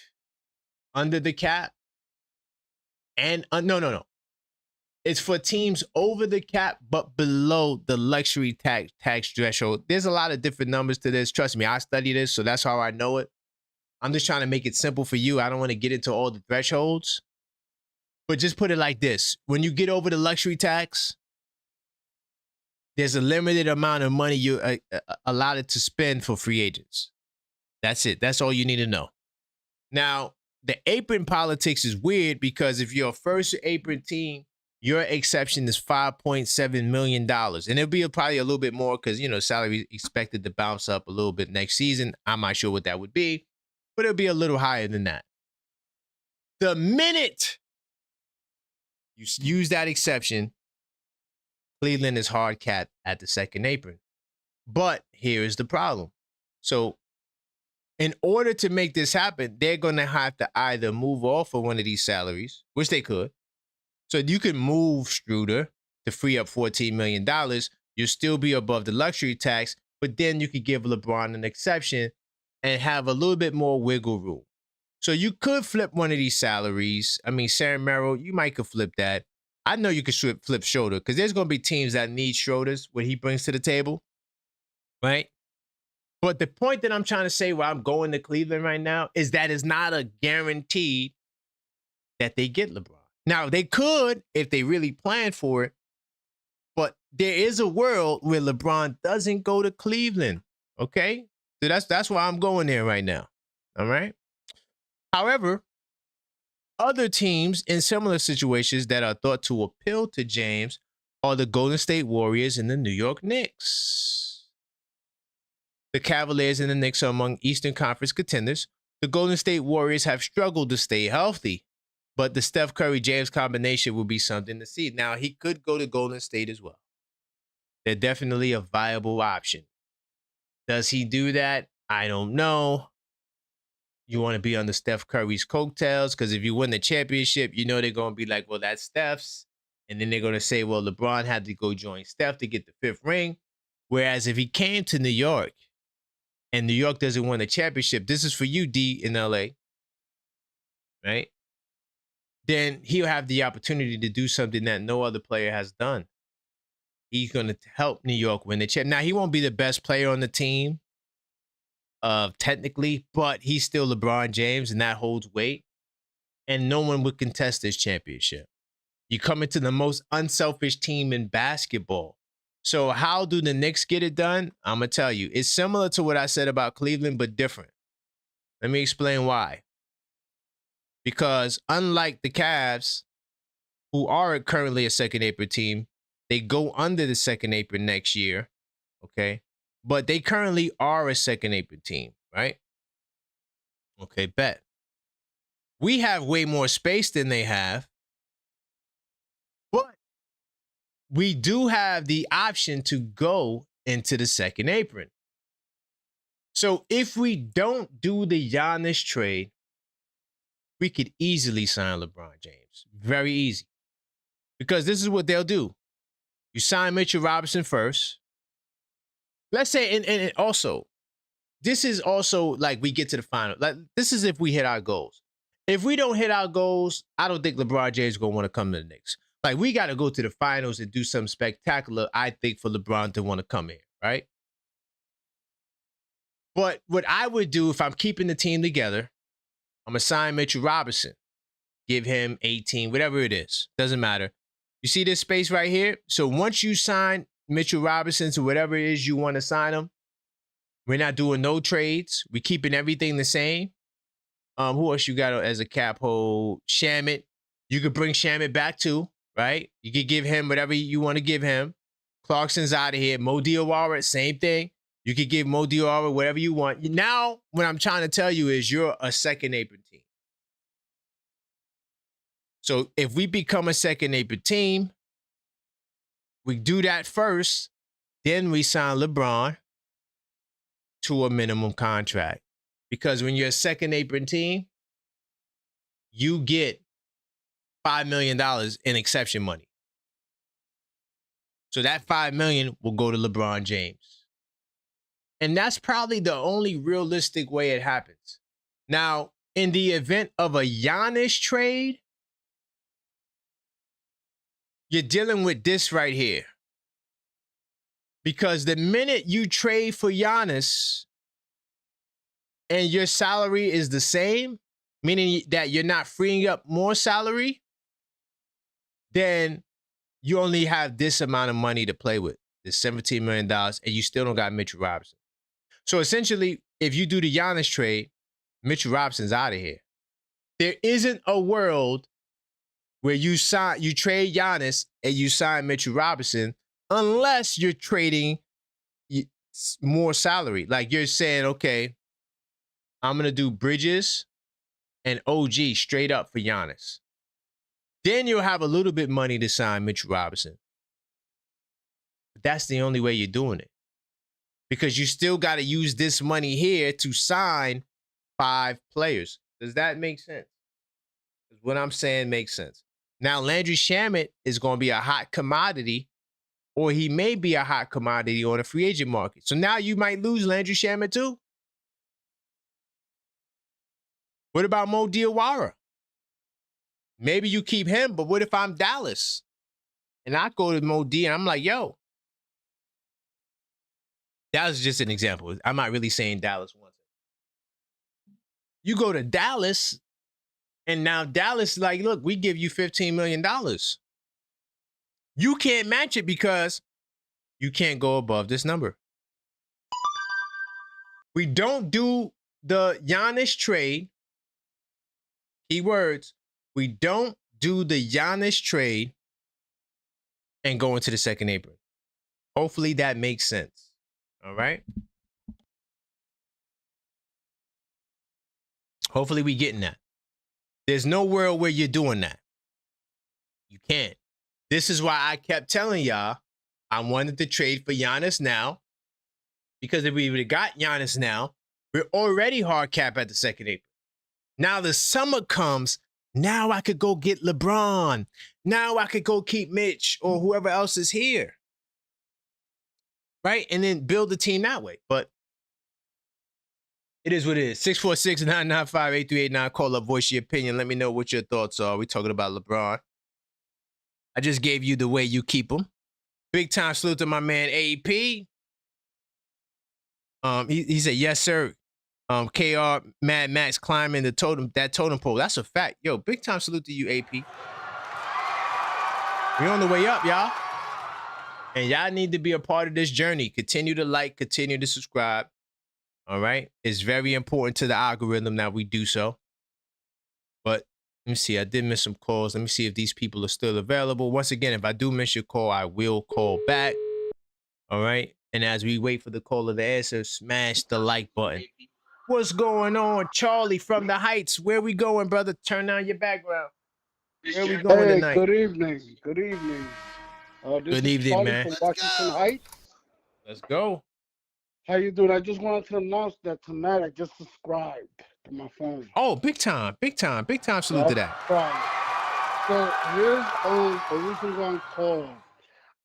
under the cap, And no. It's for teams over the cap, but below the luxury tax threshold. There's a lot of different numbers to this. Trust me, I study this, so that's how I know it. I'm just trying to make it simple for you. I don't want to get into all the thresholds, but just put it like this. When you get over the luxury tax, there's a limited amount of money you're allowed to spend for free agents. That's it. That's all you need to know. Now, the apron politics is weird because if you're a first apron team, your exception is $5.7 million. And it'll be probably a little bit more because, salary expected to bounce up a little bit next season. I'm not sure what that would be, but it'll be a little higher than that. The minute you use that exception, Cleveland is hard capped at the second apron. But here's the problem. So in order to make this happen, they're going to have to either move off of one of these salaries, which they could. So you could move Struder to free up $14 million. You'll still be above the luxury tax, but then you could give LeBron an exception and have a little bit more wiggle room. So you could flip one of these salaries. I mean, Sam Merrill, you might could flip that. I know you could flip Schroeder because there's going to be teams that need Schroeder's, what he brings to the table, right? But the point that I'm trying to say where I'm going to Cleveland right now is that it's not a guarantee that they get LeBron. Now, they could if they really plan for it, but there is a world where LeBron doesn't go to Cleveland, okay? So that's why I'm going there right now, all right? However, other teams in similar situations that are thought to appeal to James are the Golden State Warriors and the New York Knicks. The Cavaliers and the Knicks are among Eastern Conference contenders. The Golden State Warriors have struggled to stay healthy, but the Steph Curry-James combination will be something to see. Now, he could go to Golden State as well. They're definitely a viable option. Does he do that? I don't know. You want to be under Steph Curry's coattails because if you win the championship, they're going to be like, well, that's Steph's. And then they're going to say, well, LeBron had to go join Steph to get the 5th ring. Whereas if he came to New York and New York doesn't win the championship, this is for you, D, in LA, right? Then he'll have the opportunity to do something that no other player has done. He's going to help New York win the championship. Now, he won't be the best player on the team, technically, but he's still LeBron James, and that holds weight. And no one would contest this championship. You come into the most unselfish team in basketball. So how do the Knicks get it done? I'm going to tell you. It's similar to what I said about Cleveland, but different. Let me explain why. Because unlike the Cavs, who are currently a second apron team, they go under the second apron next year, okay? But they currently are a second apron team, right? Okay, bet. We have way more space than they have, but we do have the option to go into the second apron. So if we don't do the Giannis trade, we could easily sign LeBron James. Very easy. Because this is what they'll do. You sign Mitchell Robinson first. Let's say, and also, this is also like we get to the final. Like, this is if we hit our goals. If we don't hit our goals, I don't think LeBron James is going to want to come to the Knicks. Like, we got to go to the finals and do something spectacular, I think, for LeBron to want to come here, right? But what I would do if I'm keeping the team together, I'm going to sign Mitchell Robinson. Give him 18, whatever it is. Doesn't matter. You see this space right here? So once you sign Mitchell Robinson to whatever it is you want to sign him, we're not doing no trades. We're keeping everything the same. Who else you got as a cap hold? Shamet. You could bring Shamet back too, right? You could give him whatever you want to give him. Clarkson's out of here. Mo Diawara, same thing. You could give Mo Diawara whatever you want. Now, what I'm trying to tell you is you're a second apron team. So if we become a second apron team, we do that first, then we sign LeBron to a minimum contract. Because when you're a second apron team, you get $5 million in exception money. So that $5 million will go to LeBron James. And that's probably the only realistic way it happens. Now, in the event of a Giannis trade, you're dealing with this right here. Because the minute you trade for Giannis and your salary is the same, meaning that you're not freeing up more salary, then you only have this amount of money to play with, the $17 million, and you still don't got Mitchell Robinson. So essentially, if you do the Giannis trade, Mitchell Robinson's out of here. There isn't a world where you trade Giannis and you sign Mitchell Robinson unless you're trading more salary. Like you're saying, okay, I'm going to do Bridges and OG straight up for Giannis. Then you'll have a little bit money to sign Mitchell Robinson. But that's the only way you're doing it. Because you still got to use this money here to sign 5 players. Does that make sense? What I'm saying makes sense. Now, Landry Shamet is going to be a hot commodity, or he may be a hot commodity on the free agent market. So now you might lose Landry Shamet too. What about Mo Diawara? Maybe you keep him, but what if I'm Dallas? And I go to Mo D and I'm like, yo. That was just an example. I'm not really saying Dallas wants it. You go to Dallas, and now Dallas is like, look, we give you $15 million. You can't match it because you can't go above this number. We don't do the Giannis trade. Keywords. We don't do the Giannis trade and go into the second apron. Hopefully that makes sense. All right? Hopefully we getting that. There's no world where you're doing that. You can't. This is why I kept telling y'all I wanted to trade for Giannis now. Because if we would have got Giannis now, we're already hard cap at the second apron. Now the summer comes. Now I could go get LeBron. Now I could go keep Mitch or whoever else is here. Right? And then build the team that way. But it is what it is. 646-995-8389. Call up, voice your opinion. Let me know what your thoughts are. We're talking about LeBron. I just gave you the way you keep him. Big time salute to my man AP. He said, yes, sir. KR, Mad Max climbing the totem pole. That's a fact. Yo, big time salute to you, AP. We're on the way up, y'all. And y'all need to be a part of this journey. Continue to like, continue to subscribe. All right? It's very important to the algorithm that we do so. But let me see. I did miss some calls. Let me see if these people are still available. Once again, if I do miss your call, I will call back. All right? And as we wait for the call of the answer, smash the like button. What's going on, Charlie from the Heights? Where we going, brother? Turn down your background. Where we going tonight? Good evening. Good evening. Good evening, Charlie man. from Washington Heights. Let's go. How you doing? I just wanted to announce that tonight I just subscribed to my phone. Oh, big time, big time, big time salute to that. Right. So here's the reason why I'm calling.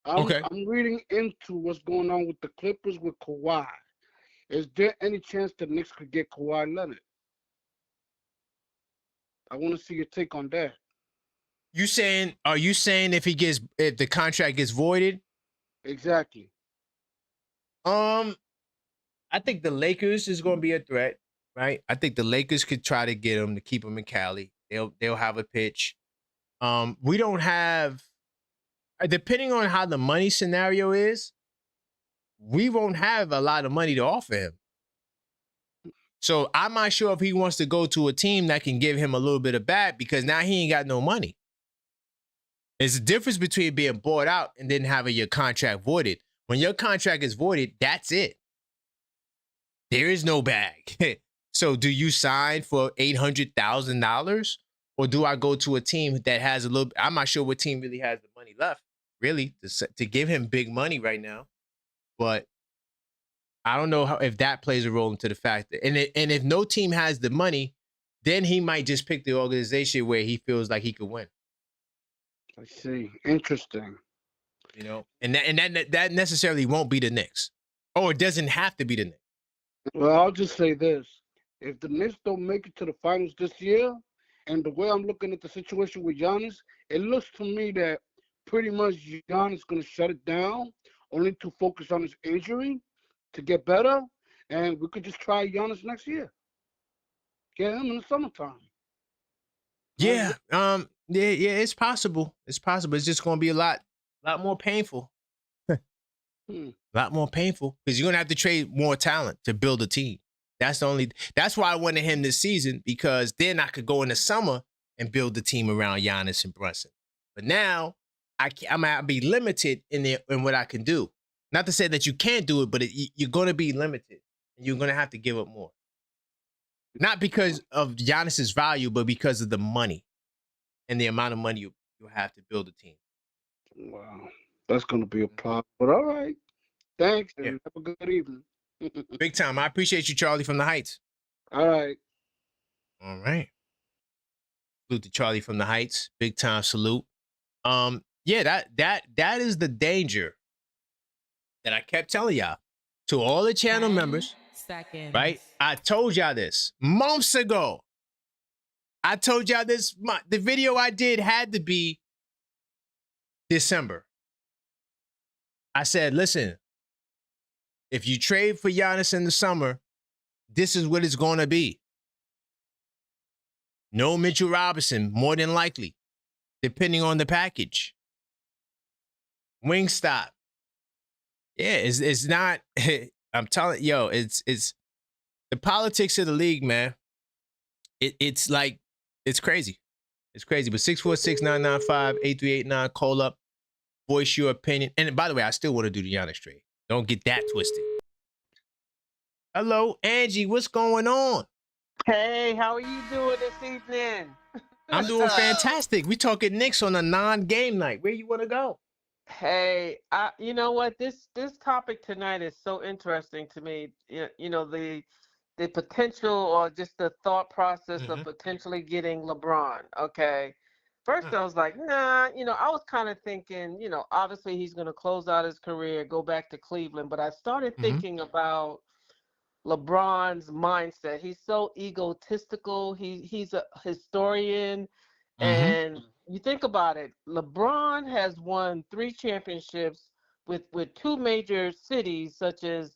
I'm reading into what's going on with the Clippers with Kawhi. Is there any chance the Knicks could get Kawhi Leonard? I want to see your take on that. Are you saying if the contract gets voided? Exactly. I think the Lakers is going to be a threat, right? I think the Lakers could try to get him to keep him in Cali. They'll have a pitch. We don't have, depending on how the money scenario is, we won't have a lot of money to offer him. So I'm not sure if he wants to go to a team that can give him a little bit of back because now he ain't got no money. There's a difference between being bought out and then having your contract voided. When your contract is voided, that's it. There is no bag. So do you sign for $800,000 or do I go to a team that has a little, I'm not sure what team really has the money left, really, to give him big money right now. But I don't know if that plays a role into the fact that, and if no team has the money, then he might just pick the organization where he feels like he could win. I see. Interesting. You know, and that necessarily won't be the Knicks, or it doesn't have to be the Knicks. Well, I'll just say this: if the Knicks don't make it to the finals this year, and the way I'm looking at the situation with Giannis, it looks to me that pretty much Giannis is going to shut it down, only to focus on his injury to get better, and we could just try Giannis next year. Get him in the summertime. Yeah, yeah, it's possible. It's possible. It's just going to be a lot more painful. A lot more painful because you're going to have to trade more talent to build a team. That's why I wanted him this season, because then I could go in the summer and build the team around Giannis and Brunson. But now I'm going to be limited in what I can do. Not to say that you can't do it, but you're going to be limited. You're going to have to give up more. Not because of Giannis's value, but because of the money and the amount of money you have to build a team. Wow, that's going to be a problem. But all right, thanks, and have a good evening. Big time. I appreciate you, Charlie from the Heights. All right. All right. Salute to Charlie from the Heights. Big time salute. Yeah, that is the danger that I kept telling y'all to all the channel members. Right? I told y'all this months ago. I told y'all this. The video I did had to be December. I said, listen, if you trade for Giannis in the summer, this is what it's going to be. No Mitchell Robinson, more than likely, depending on the package. Wingstop. Yeah, it's not. I'm telling yo, it's the politics of the league, man. It's like it's crazy. It's crazy. But 646-995-8389, call up, voice your opinion. And by the way, I still want to do the Giannis trade. Don't get that twisted. Hello, Angie. What's going on? Hey, how are you doing this evening? I'm doing fantastic. We talking Knicks on a non-game night. Where you want to go? Hey, you know what? This topic tonight is so interesting to me. You know, the potential or just the thought process of potentially getting LeBron. Okay. First, I was like, nah, you know, I was kind of thinking, you know, obviously he's going to close out his career, go back to Cleveland. But I started thinking about LeBron's mindset. He's so egotistical. He's a historian. And you think about it, LeBron has won 3 championships with 2 major cities, such as,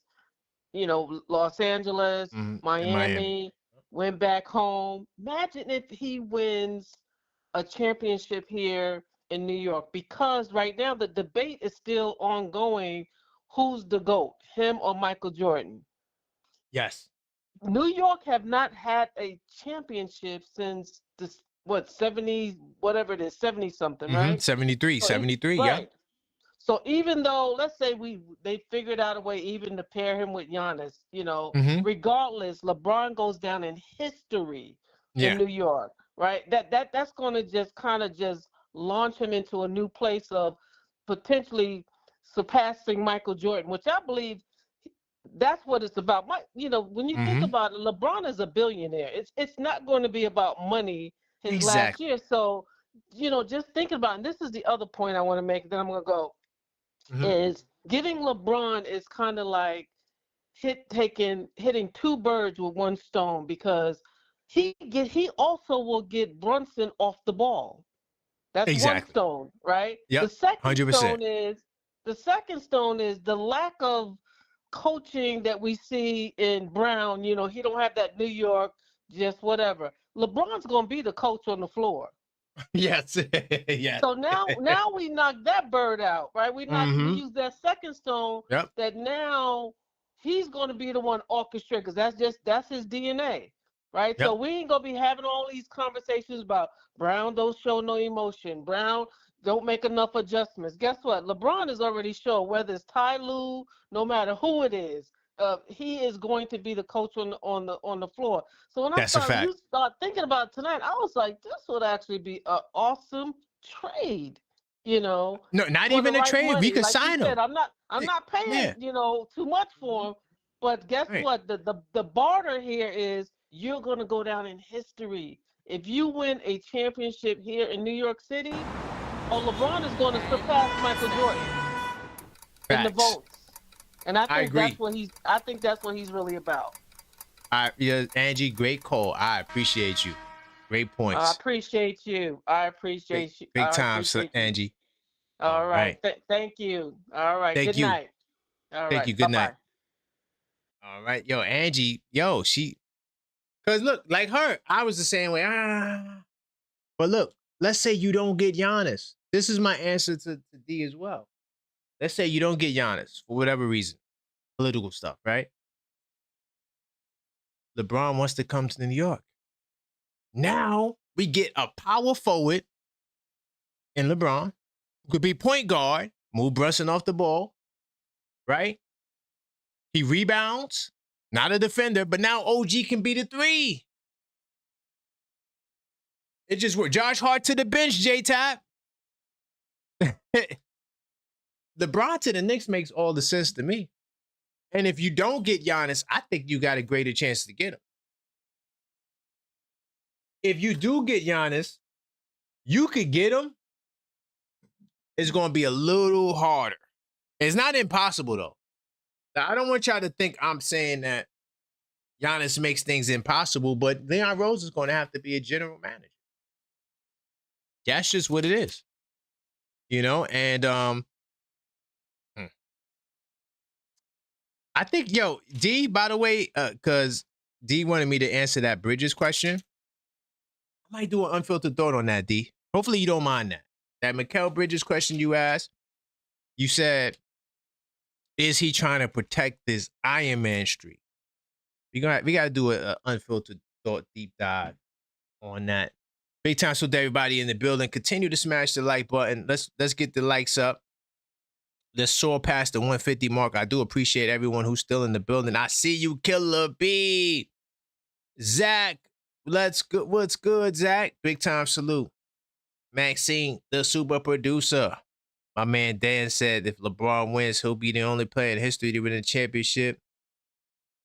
you know, Los Angeles, Miami, went back home. Imagine if he wins a championship here in New York, because right now the debate is still ongoing. Who's the GOAT, him or Michael Jordan? Yes. New York have not had a championship since this, 70, whatever it is, 70 something, right? 73, So 73, right. yeah. So even though, let's say they figured out a way even to pair him with Giannis, you know, regardless, LeBron goes down in history in New York, right? That's going to just kind of just launch him into a new place of potentially surpassing Michael Jordan, which I believe that's what it's about. You know, when you think about it, LeBron is a billionaire. It's not going to be about money his last year. So, you know, just thinking about it, and this is the other point I want to make, then I'm going to go, is giving LeBron is kind of like hitting 2 birds with 1 stone, because he also will get Brunson off the ball. That's 1 stone, right? Yep. The second 100%. stone is the lack of coaching that we see in Brown. You know, he don't have that New York, just whatever. LeBron's going to be the coach on the floor. Yes. Yes. So now we knock that bird out, right? We use that second stone, that now he's going to be the one orchestrating, because that's his DNA, right? So we ain't going to be having all these conversations about Brown don't show no emotion, Brown don't make enough adjustments. Guess what? LeBron has already shown, whether it's Ty Lue, no matter who it is, he is going to be the coach on the floor. So when you start thinking about it tonight, I was like, this would actually be an awesome trade. You know, no, not even a trade. Money. We could like sign him. I'm not paying you know, too much for him. But guess what? The barter here is you're going to go down in history if you win a championship here in New York City. LeBron is going to surpass Michael Jordan in the votes. And I think that's what he's really about. Yeah, Angie, great call. I appreciate you. Great points. I appreciate you. Big time, Angie. All right. Thank you. All right. Thank Good you. night. All Thank right. you. Good Bye-bye. night. All right. Yo, Angie, yo, because look, like her, I was the same way. But look, let's say you don't get Giannis. This is my answer to D as well. Let's say you don't get Giannis for whatever reason, political stuff, right? LeBron wants to come to New York. Now we get a power forward in LeBron, who could be point guard, move Brunson off the ball, right? He rebounds, not a defender, but now OG can be the 3. It just worked. Josh Hart to the bench, J-Tap. LeBron to the Knicks makes all the sense to me. And if you don't get Giannis, I think you got a greater chance to get him. If you do get Giannis, you could get him. It's going to be a little harder. It's not impossible, though. Now, I don't want y'all to think I'm saying that Giannis makes things impossible, but Leon Rose is going to have to be a general manager. That's just what it is. You know, and I think, yo, D, by the way, because D wanted me to answer that Bridges question. I might do an unfiltered thought on that, D. Hopefully you don't mind that. That Mikal Bridges question you asked, you said, is he trying to protect this Iron Man streak? We got to do an unfiltered thought deep dive on that. Big time salute to everybody in the building. Continue to smash the like button. Let's get the likes up. Let's soar past the 150 mark. I do appreciate everyone who's still in the building. I see you, Killer B. Zach, what's good, Zach? Big time salute. Maxine, the super producer. My man Dan said if LeBron wins, he'll be the only player in history to win a championship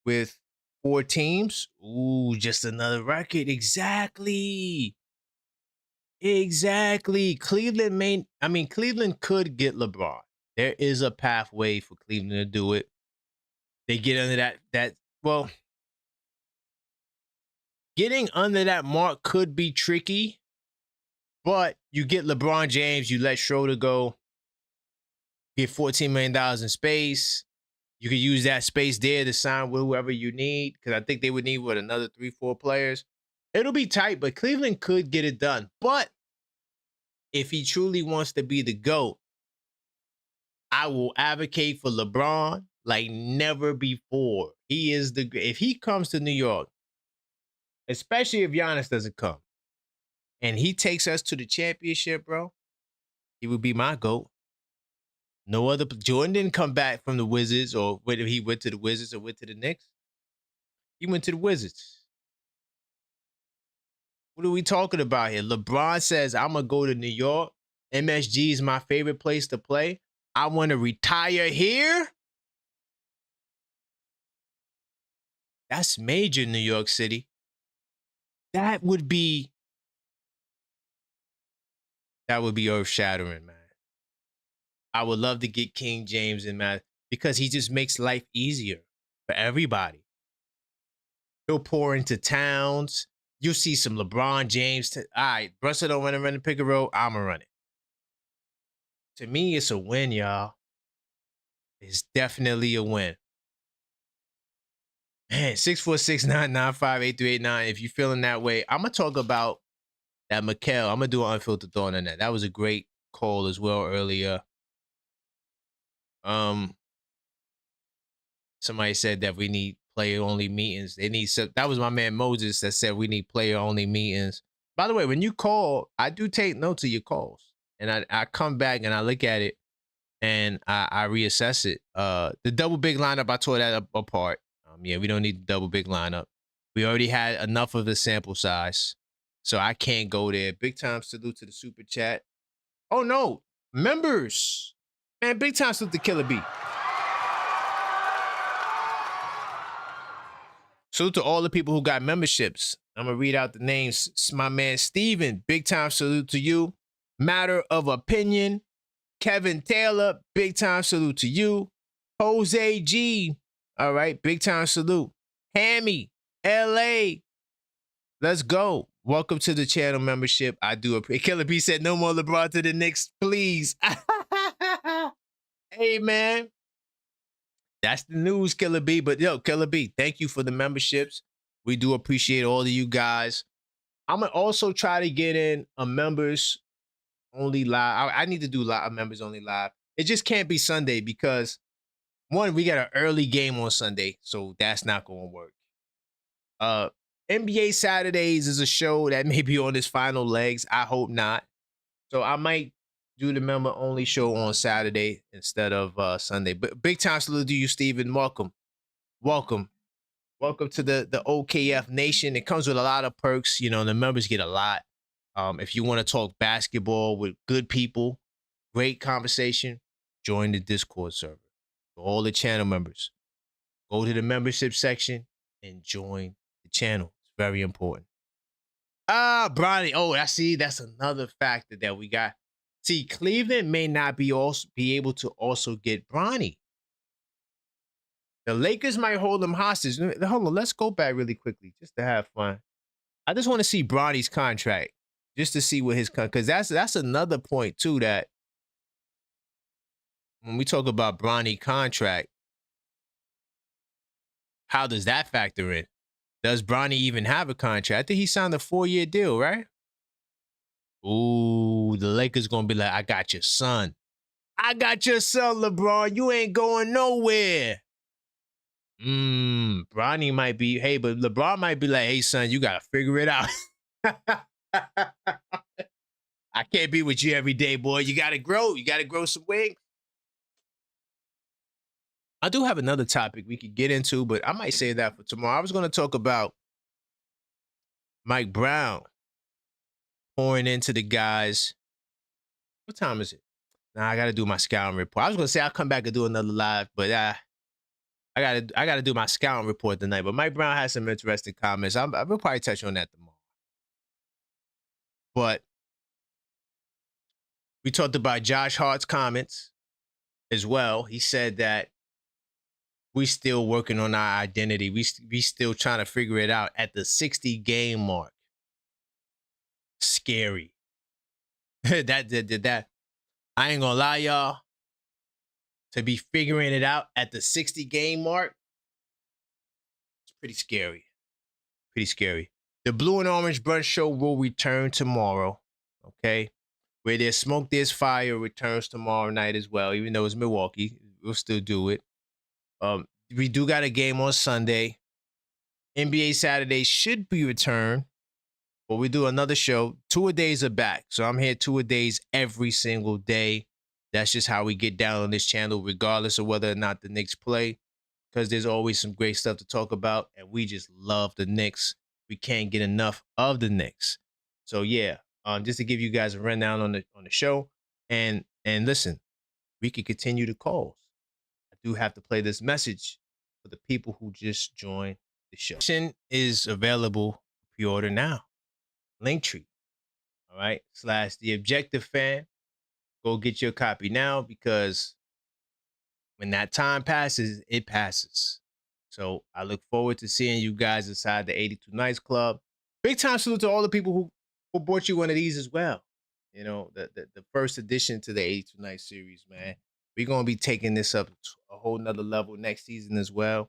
with 4 teams. Ooh, just another record. Exactly. Cleveland could get LeBron. There is a pathway for Cleveland to do it. They get under well, getting under that mark could be tricky, but you get LeBron James, you let Schroeder go, get $14 million in space. You could use that space there to sign with whoever you need, because I think they would need, another 3-4 players. It'll be tight, but Cleveland could get it done. But if he truly wants to be the GOAT, I will advocate for LeBron like never before. He is if he comes to New York, especially if Giannis doesn't come, and he takes us to the championship, bro, he would be my GOAT. No other. Jordan didn't come back from the Wizards, or whether he went to the Wizards or went to the Knicks. He went to the Wizards. What are we talking about here? LeBron says, I'm going to go to New York. MSG is my favorite place to play. I want to retire here. That's major, New York City. That would be earth-shattering, man. I would love to get King James in, man, because he just makes life easier for everybody. He'll pour into towns. You'll see some LeBron James. All right, Brunson don't want to run the pick and roll. I'm going to run it. To me, it's a win, y'all. It's definitely a win. Man, 646-995-8389. If you're feeling that way, I'm going to talk about that Mikal. I'm going to do an unfiltered thought on that. That was a great call as well earlier. Somebody said that we need player-only meetings. That was my man Moses that said we need player-only meetings. By the way, when you call, I do take notes of your calls. And I come back and I look at it and I reassess it. The double big lineup, I tore that apart. Yeah, we don't need the double big lineup. We already had enough of the sample size, so I can't go there. Big time salute to the super chat. Oh, no. Members. Man, big time salute to Killer B. Salute to all the people who got memberships. I'm going to read out the names. It's my man Steven. Big time salute to you. Matter of Opinion. Kevin Taylor. Big time salute to you. Jose G. All right. Big time salute. Hammy. LA. Let's go. Welcome to the channel membership. I do appreciate. Killer B said no more LeBron to the Knicks, please. Hey, man. That's the news, Killer B. But yo, Killer B, thank you for the memberships. We do appreciate all of you guys. I'm gonna also try to get in a members only live. I need to do live members only live. It just can't be Sunday because one, we got an early game on Sunday, so that's not gonna work. NBA Saturdays is a show that may be on its final legs. I hope not. So I might do the member only show on Saturday instead of Sunday. But big time salute to you, Steven. Welcome. Welcome to the OKF Nation. It comes with a lot of perks. You know, the members get a lot. If you want to talk basketball with good people, great conversation, join the Discord server. For all the channel members, go to the membership section and join the channel. It's very important. Bronny. Oh, that's another factor that we got. See, Cleveland may not be able to also get Bronny. The Lakers might hold them hostage. Hold on, let's go back really quickly just to have fun. I just want to see Bronny's contract, just to see what his because that's another point too, that when we talk about Bronny contract, how does that factor in? Does Bronny even have a contract? I think he signed a 4-year deal, right? Ooh, the Lakers gonna be like, I got your son. I got your son, LeBron. You ain't going nowhere. Bronny might be, hey, but LeBron might be like, hey, son, you gotta figure it out. I can't be with you every day, boy. You gotta grow. You gotta grow some wings. I do have another topic we could get into, but I might save that for tomorrow. I was gonna talk about Mike Brown pouring into the guys. What time is it? Nah, I gotta do my scouting report. I was gonna say I'll come back and do another live, but I gotta do my scouting report tonight. But Mike Brown has some interesting comments. I will probably touch on that tomorrow. But we talked about Josh Hart's comments as well. He said that we still working on our identity. We still trying to figure it out at the 60 game mark. Scary. that. I ain't gonna lie, y'all. To be figuring it out at the 60 game mark, it's pretty scary. Pretty scary. The Blue and Orange Brunch Show will return tomorrow. Okay. Where there's smoke, there's fire returns tomorrow night as well. Even though it's Milwaukee, we'll still do it. We do got a game on Sunday. NBA Saturday should be returned. But we do another show. 2-a-days are back. So I'm here 2-a-days every single day. That's just how we get down on this channel, regardless of whether or not the Knicks play. Because there's always some great stuff to talk about. And we just love the Knicks. We can't get enough of the Knicks. So yeah, just to give you guys a rundown on the show. And listen, we can continue the calls. I do have to play this message for the people who just joined the show. Is available pre-order now. Linktree. All right. / TheObjectiveFan. Go get your copy now, because when that time passes, it passes. So I look forward to seeing you guys inside the 82 Nights Club. Big time salute to all the people who bought you one of these as well. You know, the first edition to the 82 Nights series, man. We're going to be taking this up to a whole nother level next season as well.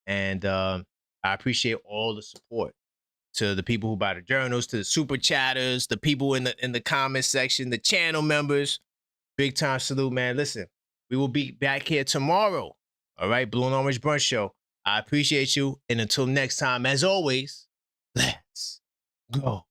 And I appreciate all the support. To the people who buy the journals, to the super chatters, the people in the comment section, the channel members. Big time salute, man. Listen, we will be back here tomorrow. All right, Blue and Orange Brunch Show. I appreciate you. And until next time, as always, let's go.